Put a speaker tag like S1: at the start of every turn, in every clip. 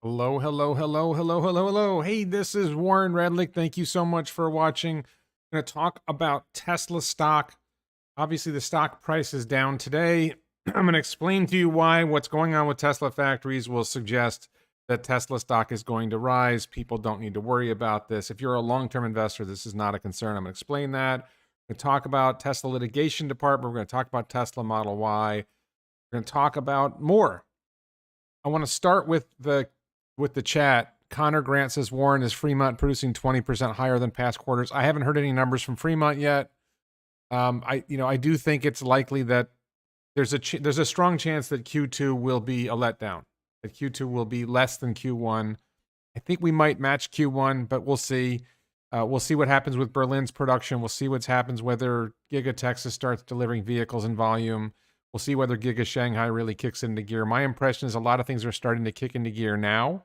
S1: Hello, hello, hello, hello, hello, hello. Hey, this is Warren Redlick. Thank you so much for watching. I'm going to talk about Tesla stock. Obviously, the stock price is down today. I'm going to explain to you why what's going on with Tesla factories will suggest that Tesla stock is going to rise. People don't need to worry about this. If you're a long-term investor, this is not a concern. I'm going to explain that. We're going to talk about Tesla litigation department. We're going to talk about Tesla Model Y. We're going to talk about more. I want to start with the chat. Connor Grant says, Warren, is Fremont producing 20% higher than past quarters? I haven't heard any numbers from Fremont yet. I do think it's likely that there's a strong chance that Q2 will be a letdown. That Q2 will be less than Q1. I think we might match Q1, but we'll see. We'll see what happens with Berlin's production. We'll see what happens whether Giga Texas starts delivering vehicles in volume. We'll see whether Giga Shanghai really kicks into gear. My impression is a lot of things are starting to kick into gear now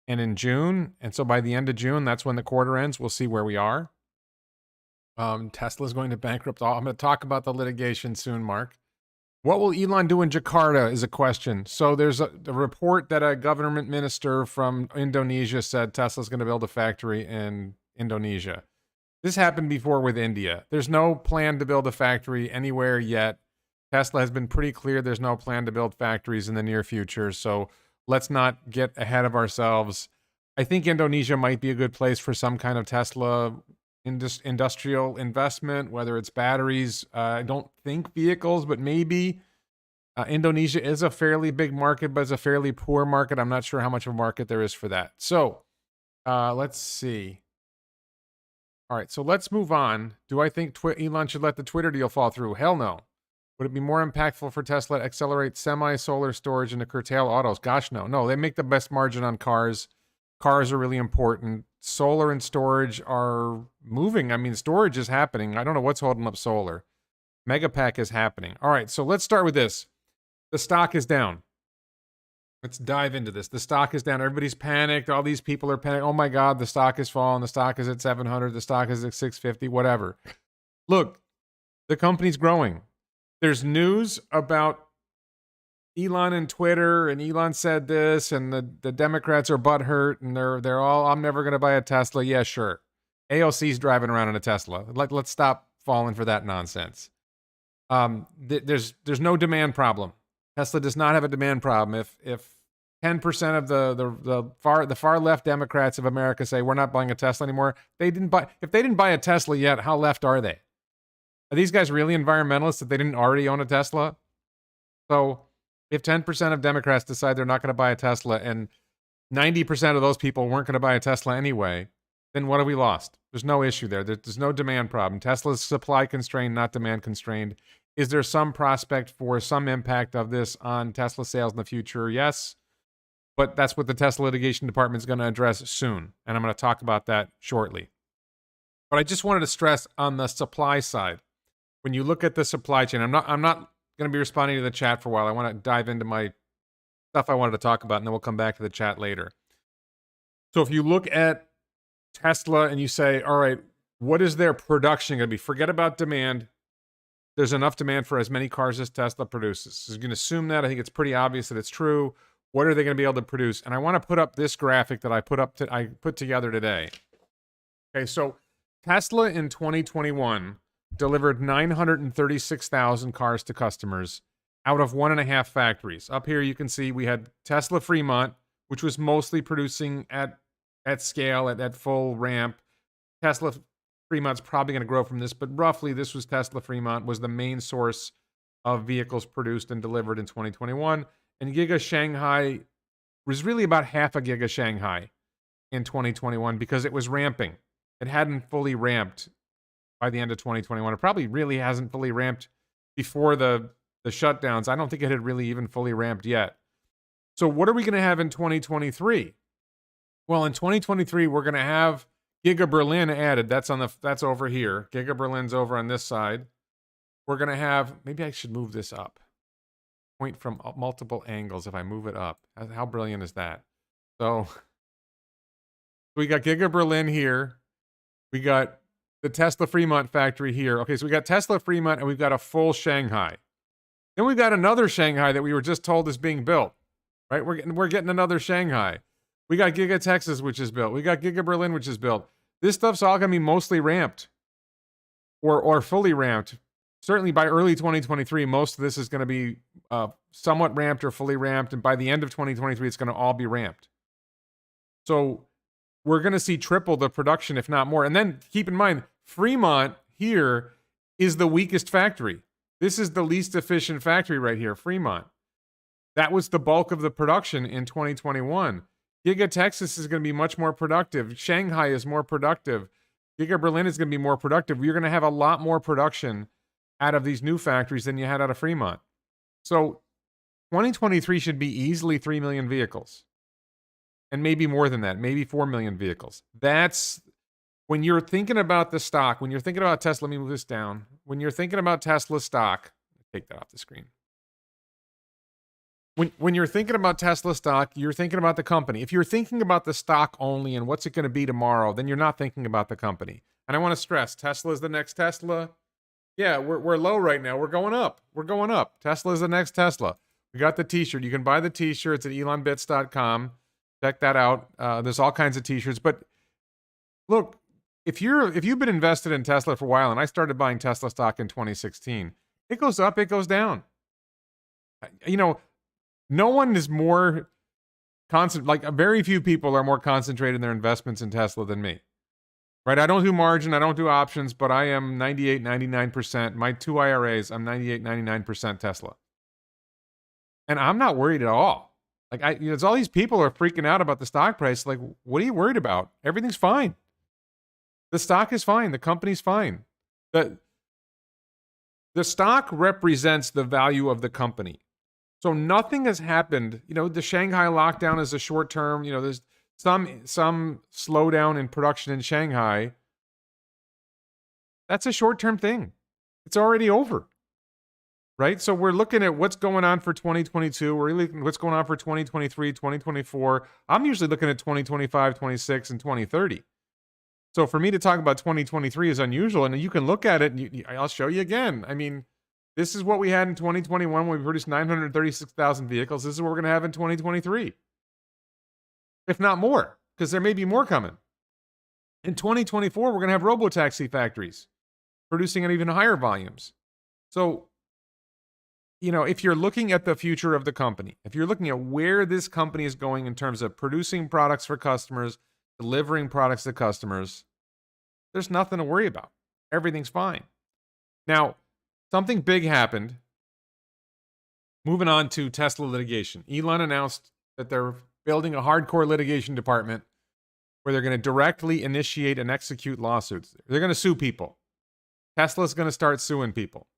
S1: and in June. And so by the end of June, that's when the quarter ends. We'll see where we are. Tesla's going to bankrupt all. I'm going to talk about the litigation soon, Mark. What will Elon do in Jakarta is a question. So there's a report that a government minister from Indonesia said Tesla's going to build a factory in Indonesia. This happened before with India. There's no plan to build a factory anywhere yet. Tesla has been pretty clear there's no plan to build factories in the near future, so let's not get ahead of ourselves. I think Indonesia might be a good place for some kind of Tesla industrial investment, whether it's batteries. I don't think vehicles, but maybe. Indonesia is a fairly big market, but it's a fairly poor market. I'm not sure how much of a market there is for that. So let's see. All right, so let's move on. Do I think Elon should let the Twitter deal fall through? Hell no. Would it be more impactful for Tesla to accelerate semi-solar storage and to curtail autos? Gosh, no. No, they make the best margin on cars. Cars are really important. Solar and storage are moving. I mean, storage is happening. I don't know what's holding up solar. Megapack is happening. All right, so let's start with this. The stock is down. Let's dive into this. The stock is down. Everybody's panicked. All these people are panicked. Oh my God, the stock is falling. The stock is at 700. The stock is at 650, whatever. Look, the company's growing. There's news about Elon and Twitter, and Elon said this, and the Democrats are butthurt, and they're all, I'm never going to buy a Tesla. Yeah, sure. AOC's driving around in a Tesla. Let's stop falling for that nonsense. There's no demand problem. Tesla does not have a demand problem. If 10% of the far left Democrats of America say we're not buying a Tesla anymore, if they didn't buy a Tesla yet, how left are they? Are these guys really environmentalists if they didn't already own a Tesla? So if 10% of Democrats decide they're not going to buy a Tesla and 90% of those people weren't going to buy a Tesla anyway, then what have we lost? There's no issue there. There's no demand problem. Tesla's supply constrained, not demand constrained. Is there some prospect for some impact of this on Tesla sales in the future? Yes. But that's what the Tesla litigation department is going to address soon. And I'm going to talk about that shortly. But I just wanted to stress on the supply side. When you look at the supply chain, I'm not going to be responding to the chat for a while. I want to dive into my stuff I wanted to talk about, and then we'll come back to the chat later. So if you look at Tesla and you say, all right, what is their production going to be? Forget about demand. There's enough demand for as many cars as Tesla produces. So you can assume that. I think it's pretty obvious that it's true. What are they going to be able to produce? And I want to put up this graphic that I put together today. Okay, so Tesla in 2021 delivered 936,000 cars to customers out of 1.5 factories. Up here you can see we had Tesla Fremont, which was mostly producing at scale, at full ramp. Tesla Fremont's probably going to grow from this, but roughly this was Tesla Fremont was the main source of vehicles produced and delivered in 2021. And Giga Shanghai was really about half a Giga Shanghai in 2021 because it was ramping. It hadn't fully ramped by the end of 2021. It probably really hasn't fully ramped before the shutdowns. I don't think it had really even fully ramped yet. So what are we going to have in 2023? Well, in 2023, we're going to have Giga Berlin added. That's over here. Giga Berlin's over on this side. We're going to have, maybe I should move this up. Point from multiple angles if I move it up. How brilliant is that? So we got Giga Berlin here. We got the Tesla Fremont factory here. Okay, so we got Tesla Fremont and we've got a full Shanghai. Then we've got another Shanghai that we were just told is being built, right? We're getting another Shanghai. We got Giga Texas, which is built. We got Giga Berlin, which is built. This stuff's all going to be mostly ramped or fully ramped. Certainly by early 2023, most of this is going to be somewhat ramped or fully ramped. And by the end of 2023, it's going to all be ramped. So we're going to see triple the production, if not more. And then keep in mind, Fremont here is the weakest factory. This is the least efficient factory right here, Fremont. That was the bulk of the production in 2021. Giga Texas is going to be much more productive. Shanghai is more productive. Giga Berlin is going to be more productive. You're going to have a lot more production out of these new factories than you had out of Fremont. So 2023 should be easily 3 million vehicles. And maybe more than that, maybe 4 million vehicles. That's when you're thinking about the stock, when you're thinking about Tesla, let me move this down. When you're thinking about Tesla stock, take that off the screen. When you're thinking about Tesla stock, you're thinking about the company. If you're thinking about the stock only and what's it going to be tomorrow, then you're not thinking about the company. And I want to stress, Tesla is the next Tesla. Yeah, we're low right now. We're going up. We're going up. Tesla is the next Tesla. We got the t-shirt. You can buy the t-shirts at elonbits.com. Check that out. There's all kinds of t-shirts. But look, if you've been invested in Tesla for a while, and I started buying Tesla stock in 2016, it goes up, it goes down. You know, no one is more very few people are more concentrated in their investments in Tesla than me. Right? I don't do margin, I don't do options, but I am 98, 99%. My 2 IRAs, I'm 98, 99% Tesla. And I'm not worried at all. It's all these people are freaking out about the stock price. Like, what are you worried about? Everything's fine. The stock is fine. The company's fine. The stock represents the value of the company. So nothing has happened. You know, the Shanghai lockdown is a short term. You know, there's some slowdown in production in Shanghai. That's a short term thing. It's already over. Right? So we're looking at what's going on for 2022. We're looking at what's going on for 2023, 2024. I'm usually looking at 2025, 26, and 2030. So for me to talk about 2023 is unusual. And you can look at it, and I'll show you again. I mean, this is what we had in 2021 when we produced 936,000 vehicles. This is what we're going to have in 2023. If not more, because there may be more coming. In 2024, we're going to have robo-taxi factories producing at even higher volumes. So, you know, if you're looking at the future of the company, if you're looking at where this company is going in terms of producing products for customers, delivering products to customers, there's nothing to worry about. Everything's fine. Now, something big happened. Moving on to Tesla litigation. Elon announced that they're building a hardcore litigation department where they're going to directly initiate and execute lawsuits. They're going to sue people. Tesla's going to start suing people.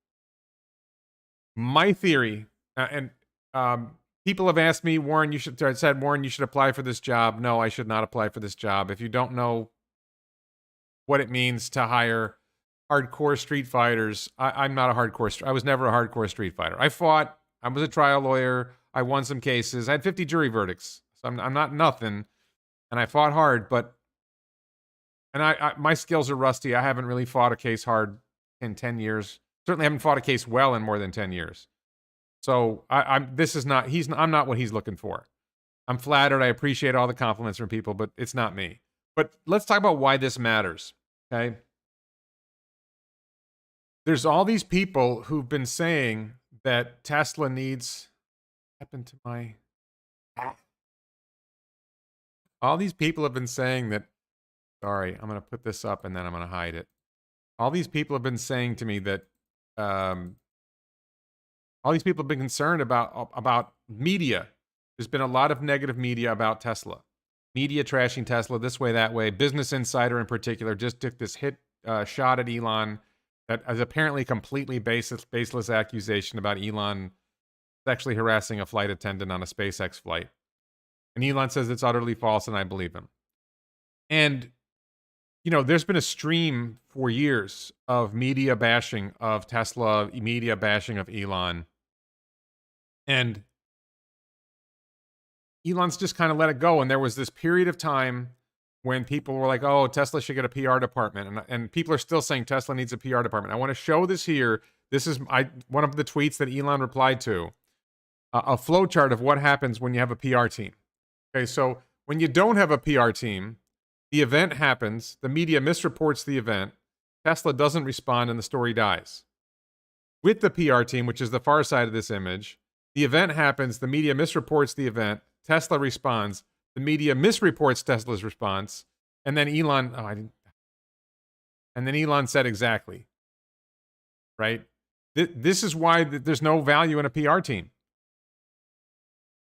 S1: My theory, people have asked me, Warren, you should apply for this job. No, I should not apply for this job. If you don't know what it means to hire hardcore street fighters, I'm not a hardcore. I was never a hardcore street fighter. I fought. I was a trial lawyer. I won some cases. I had 50 jury verdicts. So I'm not nothing, and I fought hard. But my skills are rusty. I haven't really fought a case hard in 10 years. Certainly haven't fought a case well in more than 10 years. So I'm not what he's looking for. I'm flattered. I appreciate all the compliments from people, but it's not me. But let's talk about why this matters. Okay. There's all these people who've been saying that Tesla needs. Happened to my. All these people have been saying that. Sorry, I'm going to put this up and then I'm going to hide it. All these people have been saying to me that. All these people have been concerned about media. There's been a lot of negative media about Tesla. Media trashing Tesla this way, that way. Business Insider in particular just took this hit shot at Elon that is apparently completely baseless accusation about Elon sexually harassing a flight attendant on a SpaceX flight. And Elon says it's utterly false, and I believe him. And you know, there's been a stream for years of media bashing of Tesla, media bashing of Elon. And Elon's just kind of let it go. And there was this period of time when people were like, oh, Tesla should get a PR department. And people are still saying Tesla needs a PR department. I want to show this here. This is one of the tweets that Elon replied to. A flowchart of what happens when you have a PR team. Okay, so when you don't have a PR team, the event happens, the media misreports the event, Tesla doesn't respond, and the story dies. With the PR team, which is the far side of this image, the event happens, the media misreports the event, Tesla responds, the media misreports Tesla's response, and then Elon, and then Elon said exactly, right? This is why there's no value in a PR team.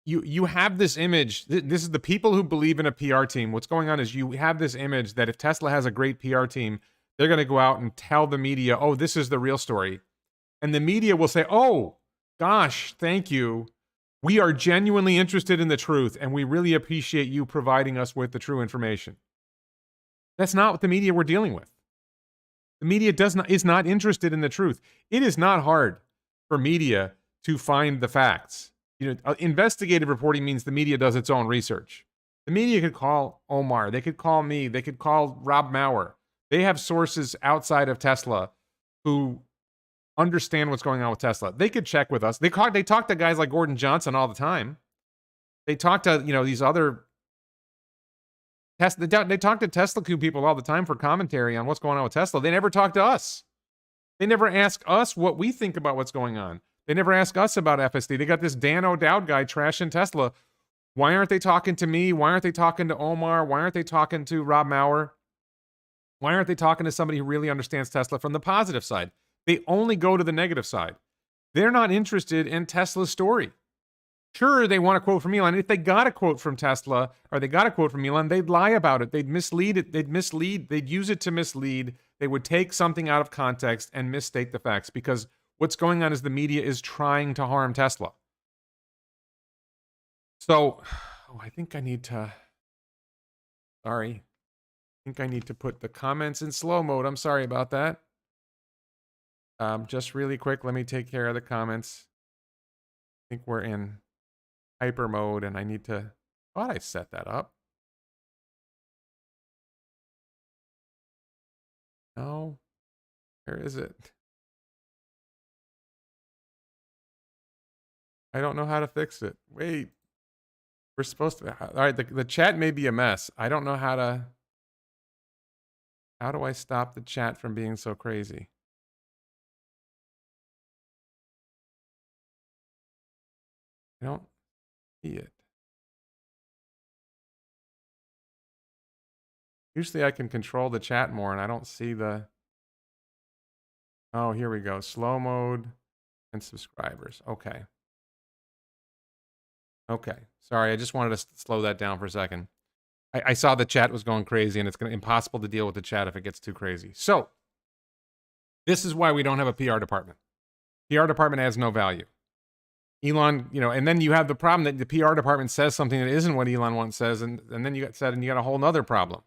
S1: You have this image. This is the people who believe in a PR team. What's going on is you have this image that if Tesla has a great PR team, they're going to go out and tell the media, oh, this is the real story. And the media will say, oh, gosh, thank you. We are genuinely interested in the truth, and we really appreciate you providing us with the true information. That's not what the media we're dealing with. The media is not interested in the truth. It is not hard for media to find the facts. Investigative reporting means the media does its own research. The media could call Omar. They could call me. They could call Rob Maurer. They have sources outside of Tesla who understand what's going on with Tesla. They could check with us. They talk to guys like Gordon Johnson all the time. They talk to these other they talk to Tesla people all the time for commentary on what's going on with Tesla. They never talk to us. They never ask us what we think about what's going on. They never ask us about FSD. They got this Dan O'Dowd guy trashing Tesla. Why aren't they talking to me? Why aren't they talking to Omar? Why aren't they talking to Rob Maurer? Why aren't they talking to somebody who really understands Tesla from the positive side? They only go to the negative side. They're not interested in Tesla's story. Sure, they want a quote from Elon. If they got a quote from Tesla or they got a quote from Elon, they'd lie about it. They'd mislead it. They'd use it to mislead. They would take something out of context and misstate the facts, because what's going on is the media is trying to harm Tesla. So, I think I need to, sorry. I think I need to put the comments in slow mode. I'm sorry about that. Just really quick, let me take care of the comments. I think we're in hyper mode, and I need to, thought I set that up. No, where is it? I don't know how to fix it. Wait, we're supposed to, all right, the chat may be a mess. I don't know how do I stop the chat from being so crazy? I don't see it. Usually I can control the chat more, and I don't see the, oh, here we go. Slow mode and subscribers. Okay. Okay. Sorry, I just wanted to slow that down for a second. I saw the chat was going crazy, and it's impossible to deal with the chat if it gets too crazy. So, this is why we don't have a PR department. PR department has no value. Elon, and then you have the problem that the PR department says something that isn't what Elon once says, and then you got a whole nother problem.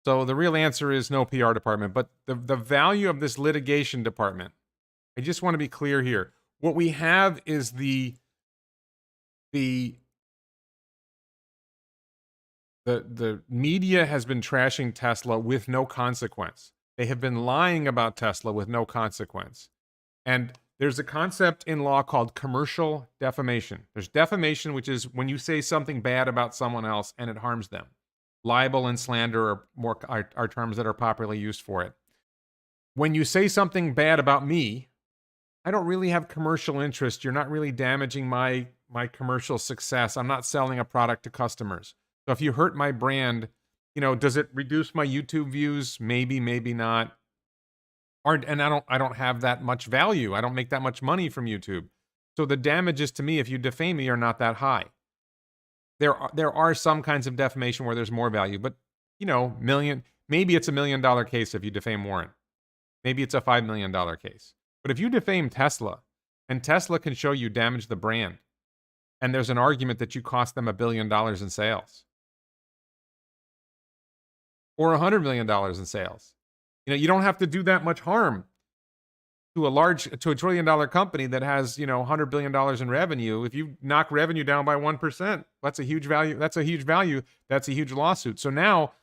S1: So the real answer is no PR department. But the value of this litigation department, I just want to be clear here. What we have is the media has been trashing Tesla with no consequence. They have been lying about Tesla with no consequence. And there's a concept in law called commercial defamation. There's defamation, which is when you say something bad about someone else and it harms them. Libel and slander are terms that are popularly used for it. When you say something bad about me, I don't really have commercial interest. You're not really damaging my commercial success. I'm not selling a product to customers. So if you hurt my brand, does it reduce my YouTube views? Maybe, maybe not. And I don't have that much value. I don't make that much money from YouTube. So the damages to me, if you defame me, are not that high. There are some kinds of defamation where there's more value, but maybe it's $1 million case if you defame Warren. Maybe it's a $5 million case. But if you defame Tesla, and Tesla can show you damage the brand, and there's an argument that you cost them $1 billion in sales, or $100 million in sales, you don't have to do that much harm to a $1 trillion company that has, $100 billion in revenue. If you knock revenue down by 1%, that's a huge value. That's a huge value. That's a huge lawsuit. So now,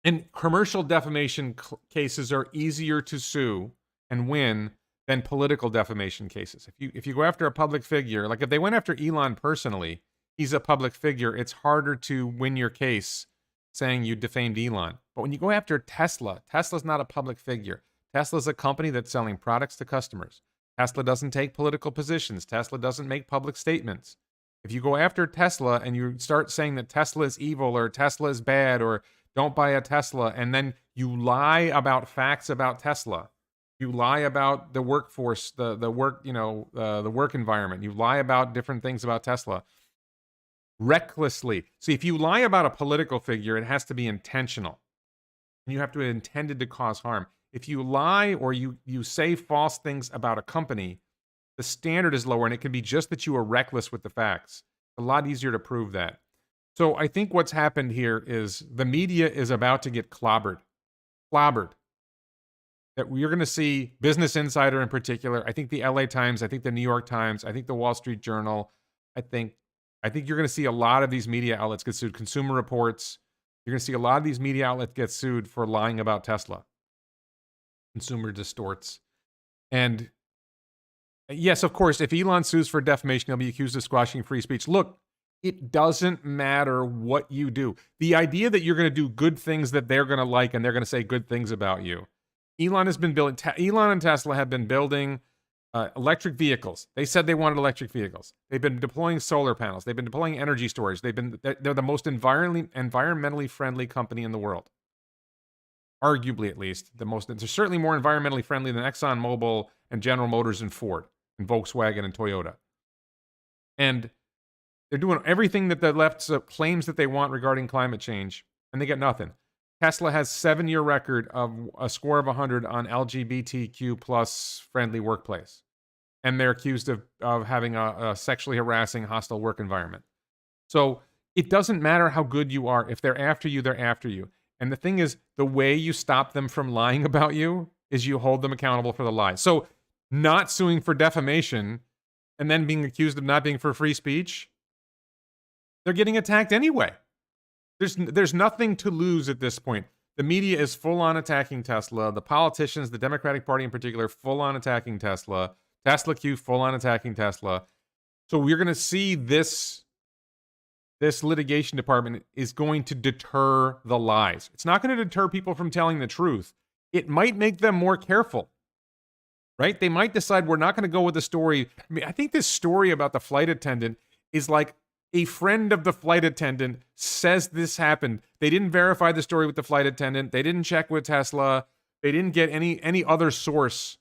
S1: and commercial defamation cases are easier to sue and win than political defamation cases. If you go after a public figure, like if they went after Elon personally, he's a public figure, it's harder to win your case saying you defamed Elon. But when you go after Tesla, Tesla's not a public figure. Tesla's a company that's selling products to customers. Tesla doesn't take political positions. Tesla doesn't make public statements. If you go after Tesla and you start saying that Tesla is evil or Tesla is bad or don't buy a Tesla, and then you lie about facts about Tesla, you lie about the workforce, the work, the work environment, you lie about different things about Tesla recklessly. See, if you lie about a political figure, it has to be intentional. And you have to have intended to cause harm. If you lie or you say false things about a company, the standard is lower, and it can be just that you are reckless with the facts. It's a lot easier to prove that. So I think what's happened here is the media is about to get clobbered. That we're going to see Business Insider in particular. I think the LA Times, I think the New York Times, I think the Wall Street Journal. I think you're going to see a lot of these media outlets get sued. Consumer Reports. You're going to see a lot of these media outlets get sued for lying about Tesla. Consumer Distorts. And yes, of course, if Elon sues for defamation, he'll be accused of squashing free speech. Look, it doesn't matter what you do. The idea that you're going to do good things that they're going to like and they're going to say good things about you. Elon and Tesla have been building electric vehicles. They said they wanted electric vehicles. They've been deploying solar panels. They've been deploying energy storage. They're the most environmentally friendly company in the world. Arguably, at least, they're certainly more environmentally friendly than ExxonMobil and General Motors and Ford and Volkswagen and Toyota. And they're doing everything that the left claims that they want regarding climate change, and they get nothing. Tesla has 7-year record of a score of 100 on LGBTQ plus friendly workplace. And they're accused of having a sexually harassing, hostile work environment. So it doesn't matter how good you are. If they're after you, they're after you. And the thing is, the way you stop them from lying about you is you hold them accountable for the lies. So not suing for defamation and then being accused of not being for free speech, they're getting attacked anyway. There's nothing to lose at this point. The media is full on attacking Tesla. The politicians, the Democratic Party in particular, full on attacking Tesla. Tesla Q, full on attacking Tesla. So we're going to see this litigation department is going to deter the lies. It's not going to deter people from telling the truth. It might make them more careful, right? They might decide we're not going to go with the story. I mean, I think this story about the flight attendant is like a friend of the flight attendant says this happened. They didn't verify the story with the flight attendant. They didn't check with Tesla. They didn't get any other source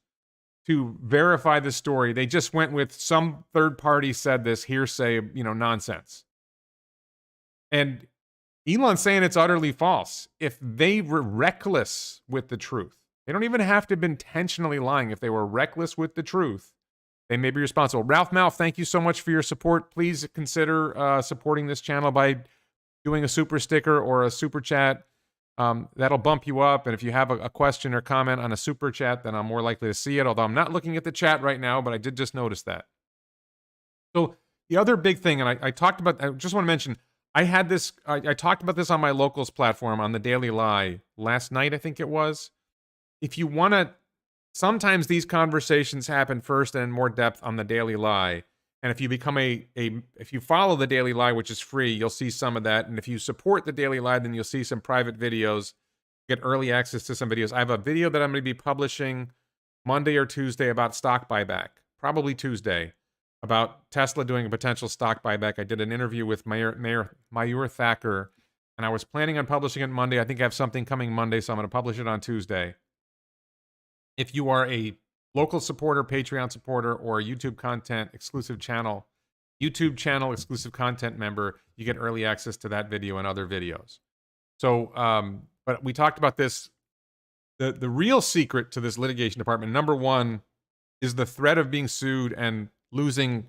S1: to verify the story. They just went with some third party said this hearsay, nonsense. And Elon's saying it's utterly false. If they were reckless with the truth, they don't even have to have been intentionally lying. If they were reckless with the truth, they may be responsible. Ralph Malf, thank you so much for your support. Please consider supporting this channel by doing a super sticker or a super chat. That'll bump you up. And if you have a question or comment on a super chat, then I'm more likely to see it. Although I'm not looking at the chat right now, but I did just notice that. So the other big thing, and I just want to mention, I talked about this on my Locals platform on the Daily Lie last night, I think it was. If you want to, sometimes these conversations happen first and in more depth on the Daily Lie. And if you become if you follow the Daily Lie, which is free, you'll see some of that. And if you support the Daily Lie, then you'll see some private videos, get early access to some videos. I have a video that I'm going to be publishing Monday or Tuesday about stock buyback, probably Tuesday, about Tesla doing a potential stock buyback. I did an interview with Mayur Thacker, and I was planning on publishing it Monday. I think I have something coming Monday, so I'm going to publish it on Tuesday. If you are a local supporter, Patreon supporter, or a YouTube channel exclusive content member, you get early access to that video and other videos. So, but we talked about this. The real secret to this litigation department, number one, is the threat of being sued and losing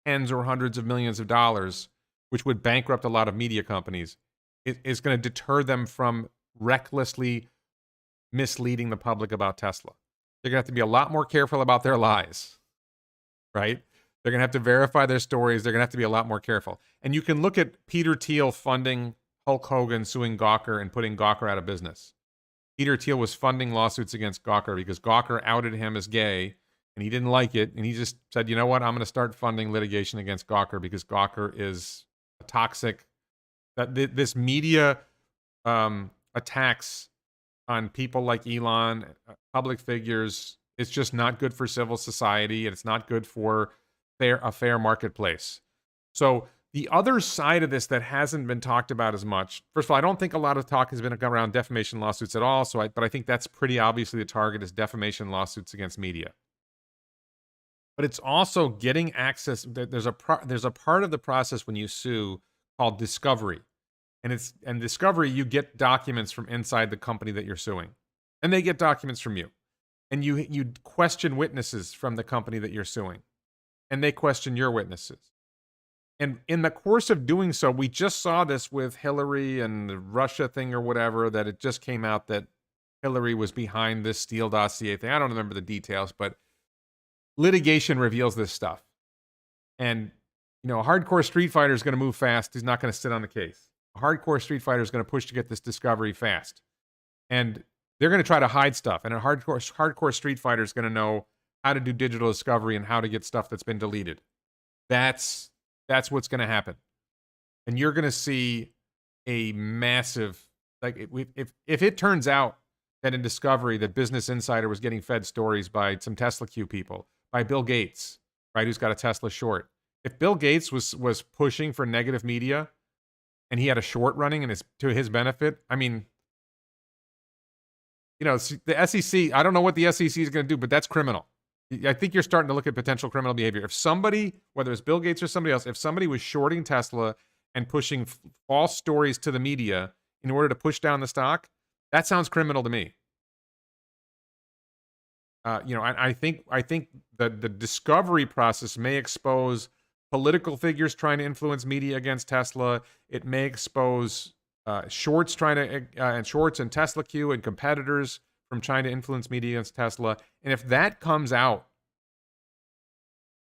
S1: tens or hundreds of millions of dollars, which would bankrupt a lot of media companies. It is going to deter them from recklessly misleading the public about Tesla. They're going to have to be a lot more careful about their lies, right? They're going to have to verify their stories. They're going to have to be a lot more careful. And you can look at Peter Thiel funding Hulk Hogan, suing Gawker and putting Gawker out of business. Peter Thiel was funding lawsuits against Gawker because Gawker outed him as gay, and he didn't like it. And he just said, you know what? I'm going to start funding litigation against Gawker because Gawker is toxic, that this media attacks on people like Elon, public figures, it's just not good for civil society, and it's not good for a fair marketplace. So the other side of this that hasn't been talked about as much, first of all, I don't think a lot of talk has been around defamation lawsuits at all. But I think that's pretty obviously the target is defamation lawsuits against media. But it's also getting access. There's a part of the process when you sue called discovery. And discovery, you get documents from inside the company that you're suing. And they get documents from you. And you question witnesses from the company that you're suing. And they question your witnesses. And in the course of doing so, we just saw this with Hillary and the Russia thing or whatever, that it just came out that Hillary was behind this Steele dossier thing. I don't remember the details, but litigation reveals this stuff. And, a hardcore street fighter is going to move fast. He's not going to sit on the case. A hardcore street fighter is going to push to get this discovery fast. And they're going to try to hide stuff. And a hardcore street fighter is going to know how to do digital discovery and how to get stuff that's been deleted. That's what's going to happen. And you're going to see a massive, if it turns out that in discovery that Business Insider was getting fed stories by some Tesla Q people, by Bill Gates, right, who's got a Tesla short. If Bill Gates was pushing for negative media and he had a short running and to his benefit, I mean, the SEC, I don't know what the SEC is going to do, but that's criminal. I think you're starting to look at potential criminal behavior. If somebody, whether it's Bill Gates or somebody else, if somebody was shorting Tesla and pushing false stories to the media in order to push down the stock, that sounds criminal to me. I think the discovery process may expose political figures trying to influence media against Tesla. It may expose shorts and Tesla Q and competitors from trying to influence media against Tesla. And if that comes out,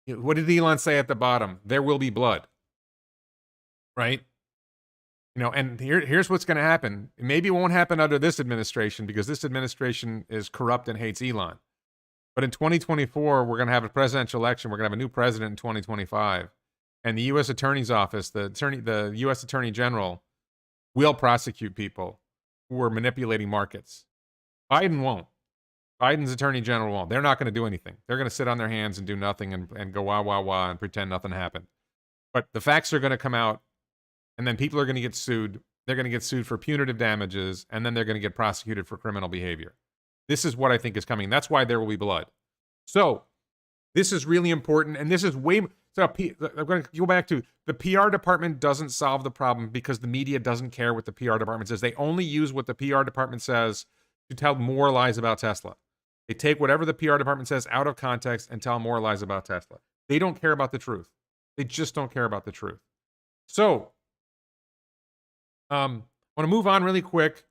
S1: what did Elon say at the bottom? There will be blood, right? And here's what's going to happen. Maybe it won't happen under this administration because this administration is corrupt and hates Elon. But in 2024, we're going to have a presidential election. We're going to have a new president in 2025. And the U.S. Attorney's Office, the U.S. Attorney General, will prosecute people who are manipulating markets. Biden won't. Biden's Attorney General won't. They're not going to do anything. They're going to sit on their hands and do nothing and go wah, wah, wah and pretend nothing happened. But the facts are going to come out, and then people are going to get sued. They're going to get sued for punitive damages, and then they're going to get prosecuted for criminal behavior. This is what I think is coming. That's why there will be blood. So this is really important, and this is way... So I'm going to go back to the PR department doesn't solve the problem because the media doesn't care what the PR department says. They only use what the PR department says to tell more lies about Tesla. They take whatever the PR department says out of context and tell more lies about Tesla. They don't care about the truth. They just don't care about the truth. So I want to move on really quick.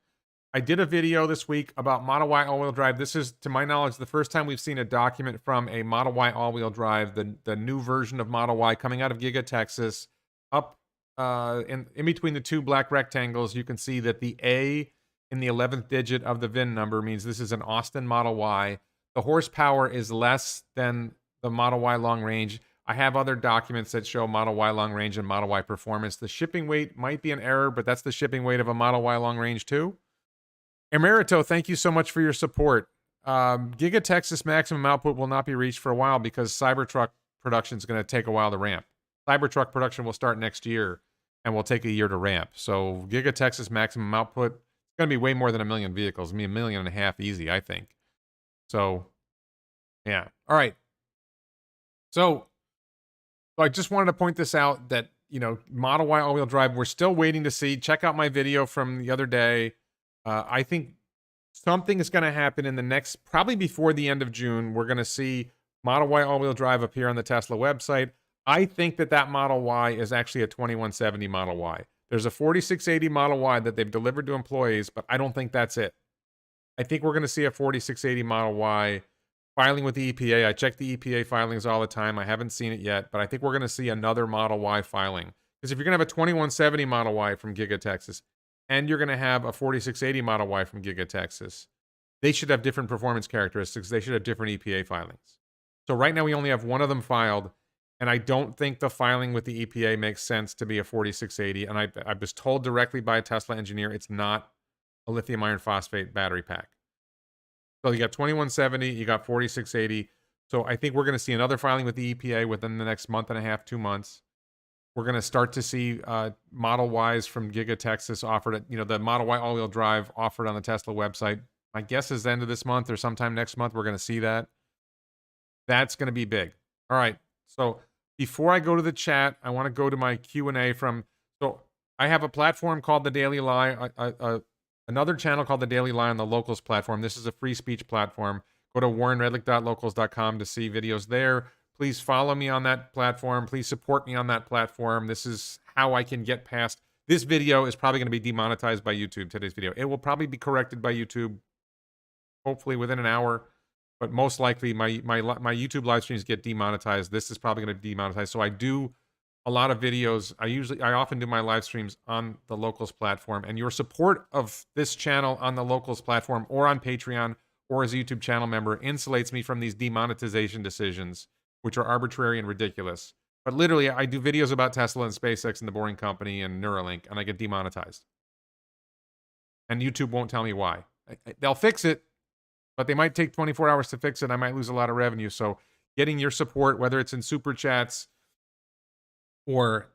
S1: I did a video this week about Model Y all-wheel drive. This is, to my knowledge, the first time we've seen a document from a Model Y all-wheel drive, the new version of Model Y coming out of Giga, Texas. Up in between the two black rectangles, you can see that the A in the 11th digit of the VIN number means this is an Austin Model Y. The horsepower is less than the Model Y long range. I have other documents that show Model Y long range and Model Y performance. The shipping weight might be an error, but that's the shipping weight of a Model Y long range too. Emerito, thank you so much for your support. Giga Texas maximum output will not be reached for a while because Cybertruck production is going to take a while to ramp. Cybertruck production will start next year and will take a year to ramp. So Giga Texas maximum output is going to be way more than 1 million vehicles. I mean, 1.5 million easy, I think. So, yeah. All right. So I just wanted to point this out that, Model Y all-wheel drive, we're still waiting to see. Check out my video from the other day. I think something is going to happen in the next, probably before the end of June. We're going to see Model Y all-wheel drive appear on the Tesla website. I think that Model Y is actually a 2170 Model Y. There's a 4680 Model Y that they've delivered to employees, but I don't think that's it. I think we're going to see a 4680 Model Y filing with the EPA. I check the EPA filings all the time. I haven't seen it yet, but I think we're going to see another Model Y filing. Because if you're going to have a 2170 Model Y from Giga Texas, and you're going to have a 4680 Model Y from Giga Texas, they should have different performance characteristics. They should have different EPA filings. So right now we only have one of them filed, And I don't think the filing with the EPA makes sense to be a 4680. And I was told directly by a Tesla engineer, it's not a lithium iron phosphate battery pack. So you got 2170, you got 4680. So I think we're going to see another filing with the EPA within the next month and a half, 2 months. We're going to start to see Model Ys from Giga Texas offered at, the Model Y all-wheel drive offered on the Tesla website. My guess is the end of this month or sometime next month, we're going to see that. That's going to be big. All right. So before I go to the chat, I want to go to my Q&A so I have a platform called The Daily Lie, another channel called The Daily Lie on the Locals platform. This is a free speech platform. Go to warrenredlich.locals.com to see videos there. Please follow me on that platform. Please support me on that platform. This is how I can get past. This video is probably going to be demonetized by YouTube, today's video. It will probably be corrected by YouTube, hopefully within an hour. But most likely, my YouTube live streams get demonetized. This is probably going to be demonetized. So I do a lot of videos. I often do my live streams on the Locals platform. And your support of this channel on the Locals platform or on Patreon or as a YouTube channel member insulates me from these demonetization decisions, which are arbitrary and ridiculous. But literally, I do videos about Tesla and SpaceX and The Boring Company and Neuralink, and I get demonetized. And YouTube won't tell me why. They'll fix it, but they might take 24 hours to fix it. I might lose a lot of revenue. So getting your support, whether it's in Super Chats or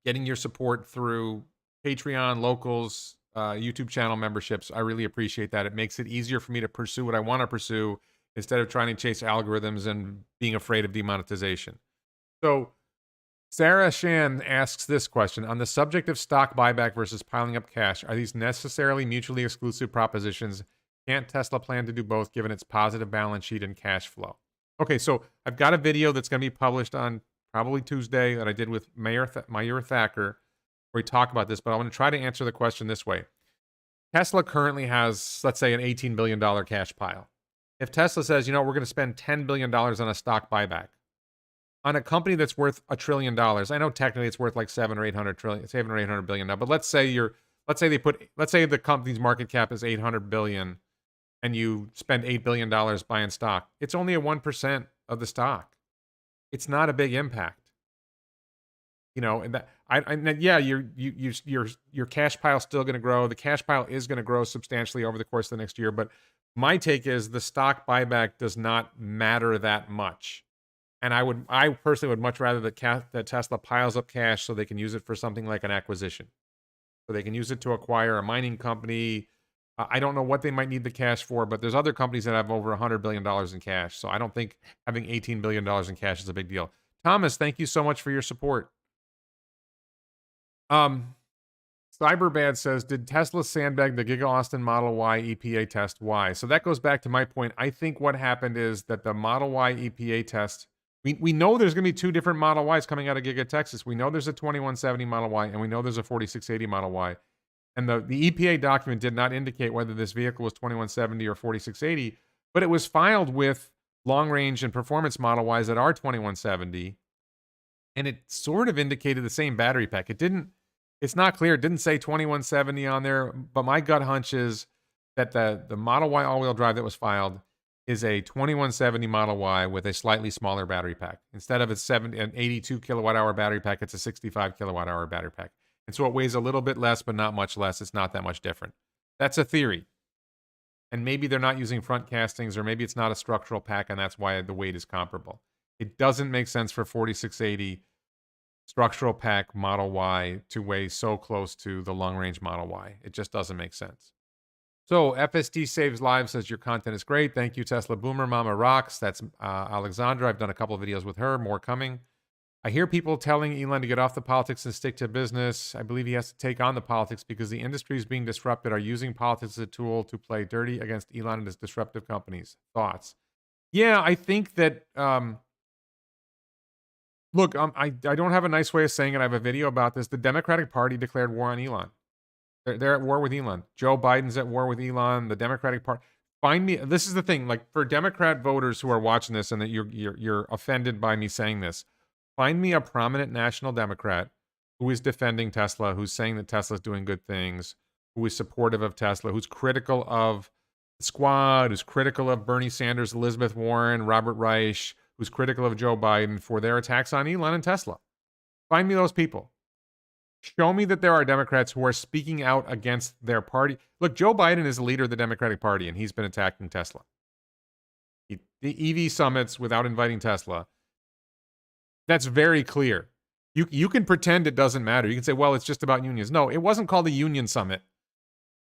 S1: getting your support through Patreon, Locals, YouTube channel memberships, I really appreciate that. It makes it easier for me to pursue what I want to pursue instead of trying to chase algorithms and being afraid of demonetization. So Sarah Shan asks this question. On the subject of stock buyback versus piling up cash, are these necessarily mutually exclusive propositions? Can't Tesla plan to do both given its positive balance sheet and cash flow? Okay, so I've got a video that's going to be published on probably Tuesday that I did with Mayur Thacker, where we talk about this, but I want to try to answer the question this way. Tesla currently has, let's say, an $18 billion cash pile. If Tesla says, we're going to spend $10 billion on a stock buyback, on a company that's worth $1 trillion, I know technically it's worth like 700 or 800 billion now, but let's say the company's market cap is 800 billion and you spend $8 billion buying stock. It's only a 1% of the stock. It's not a big impact. Your cash pile is still going to grow. The cash pile is going to grow substantially over the course of the next year, but my take is the stock buyback does not matter that much. And I personally would much rather that Tesla piles up cash so they can use it for something like an acquisition. So they can use it to acquire a mining company. I don't know what they might need the cash for, but there's other companies that have over $100 billion in cash. So I don't think having $18 billion in cash is a big deal. Thomas, thank you so much for your support. Cyberbad says, did Tesla sandbag the Giga Austin Model Y EPA test? Why? So that goes back to my point. I think what happened is that the Model Y EPA test, we know there's going to be two different Model Ys coming out of Giga Texas. We know there's a 2170 Model Y, and we know there's a 4680 Model Y. And the EPA document did not indicate whether this vehicle was 2170 or 4680, but it was filed with long-range and performance Model Ys that are 2170, and it sort of indicated the same battery pack. It's not clear. It didn't say 2170 on there, but my gut hunch is that the Model Y all-wheel drive that was filed is a 2170 Model Y with a slightly smaller battery pack. Instead of an 82 kilowatt-hour battery pack, it's a 65 kilowatt-hour battery pack. And so it weighs a little bit less, but not much less. It's not that much different. That's a theory. And maybe they're not using front castings, or maybe it's not a structural pack, and that's why the weight is comparable. It doesn't make sense for 4680 structural pack Model Y to weigh so close to the long-range Model Y. It just doesn't make sense. So FST Saves Lives says, your content is great. Thank you, Tesla Boomer. Mama rocks. That's Alexandra. I've done a couple of videos with her. More coming. I hear people telling Elon to get off the politics and stick to business. I believe he has to take on the politics because the industries being disrupted are using politics as a tool to play dirty against Elon and his disruptive companies. Thoughts? Yeah, I think that... Look, I don't have a nice way of saying it. I have a video about this. The Democratic Party declared war on Elon. They're at war with Elon. Joe Biden's at war with Elon. The Democratic Party. This is the thing. Like, for Democrat voters who are watching this and that you're offended by me saying this, find me a prominent national Democrat who is defending Tesla, who's saying that Tesla's doing good things, who is supportive of Tesla, who's critical of the squad, who's critical of Bernie Sanders, Elizabeth Warren, Robert Reich, who's critical of Joe Biden for their attacks on Elon and Tesla. Find me those people. Show me that there are Democrats who are speaking out against their party. Look, Joe Biden is the leader of the Democratic Party, and he's been attacking Tesla. The EV summits without inviting Tesla. That's very clear. You can pretend it doesn't matter. You can say, well, it's just about unions. No, it wasn't called a union summit.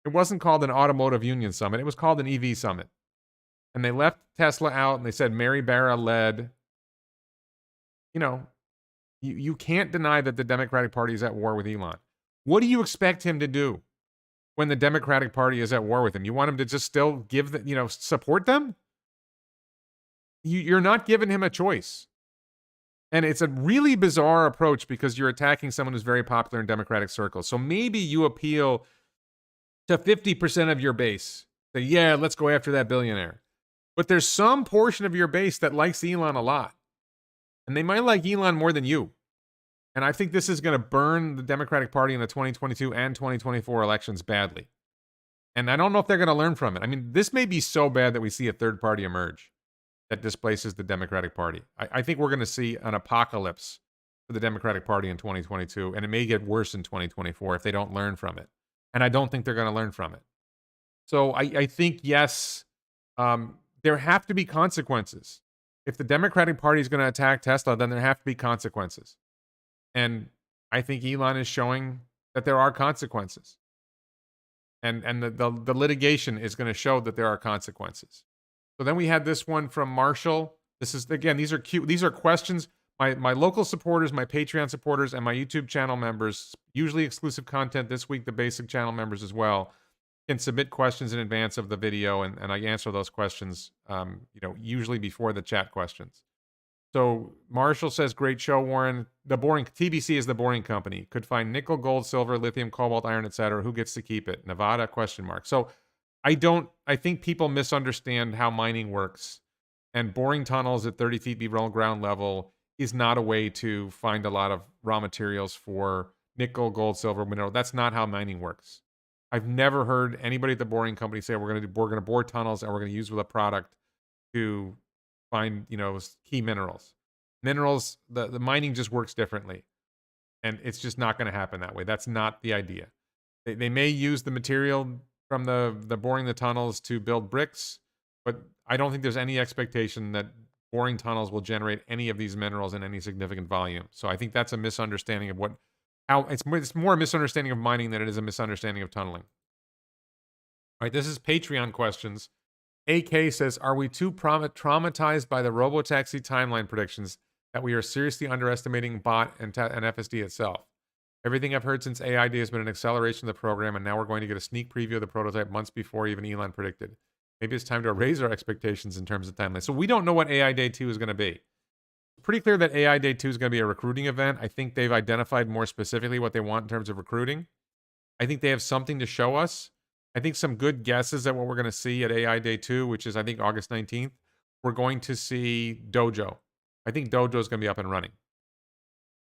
S1: It wasn't called an automotive union summit. It was called an EV summit. And they left Tesla out, and they said Mary Barra led. You know, you can't deny that the Democratic Party is at war with Elon. What do you expect him to do when the Democratic Party is at war with him? You want him to just still give the, support them? You're not giving him a choice. And it's a really bizarre approach because you're attacking someone who's very popular in Democratic circles. So maybe you appeal to 50% of your base. Say, yeah, let's go after that billionaire. But there's some portion of your base that likes Elon a lot. And they might like Elon more than you. And I think this is going to burn the Democratic Party in the 2022 and 2024 elections badly. And I don't know if they're going to learn from it. I mean, this may be so bad that we see a third party emerge that displaces the Democratic Party. I think we're going to see an apocalypse for the Democratic Party in 2022, and it may get worse in 2024 if they don't learn from it. And I don't think they're going to learn from it. So I think, yes, there have to be consequences. If the Democratic Party is going to attack Tesla, then there have to be consequences. And I think Elon is showing that there are consequences. And the litigation is going to show that there are consequences. So then we had this one from Marshall. This is, again, these are cute. These are questions. My local supporters, my Patreon supporters, and my YouTube channel members, usually exclusive content this week, the basic channel members as well, can submit questions in advance of the video, and I answer those questions, usually before the chat questions. So Marshall says, great show, Warren. TBC is the boring company. Could find nickel, gold, silver, lithium, cobalt, iron, etc. Who gets to keep it? Nevada, question mark. So I think people misunderstand how mining works, and boring tunnels at 30 feet below ground level is not a way to find a lot of raw materials for nickel, gold, silver, mineral. That's not how mining works. I've never heard anybody at the boring company say we're going to bore tunnels and we're going to use with a product to find, key minerals. Minerals, the mining just works differently, and it's just not going to happen that way. That's not the idea. They may use the material from the boring the tunnels to build bricks, but I don't think there's any expectation that boring tunnels will generate any of these minerals in any significant volume. So I think that's a misunderstanding of it's more a misunderstanding of mining than it is a misunderstanding of tunneling. All right, this is Patreon questions. AK says, are we too traumatized by the robotaxi timeline predictions that we are seriously underestimating bot and FSD itself? Everything I've heard since AI Day has been an acceleration of the program, and now we're going to get a sneak preview of the prototype months before even Elon predicted. Maybe it's time to raise our expectations in terms of timeline. So we don't know what AI Day 2 is going to be. It's pretty clear that AI Day 2 is going to be a recruiting event. I think they've identified more specifically what they want in terms of recruiting. I think they have something to show us. I think some good guesses at what we're going to see at AI Day 2, which is, I think, August 19th. We're going to see Dojo. I think Dojo is going to be up and running.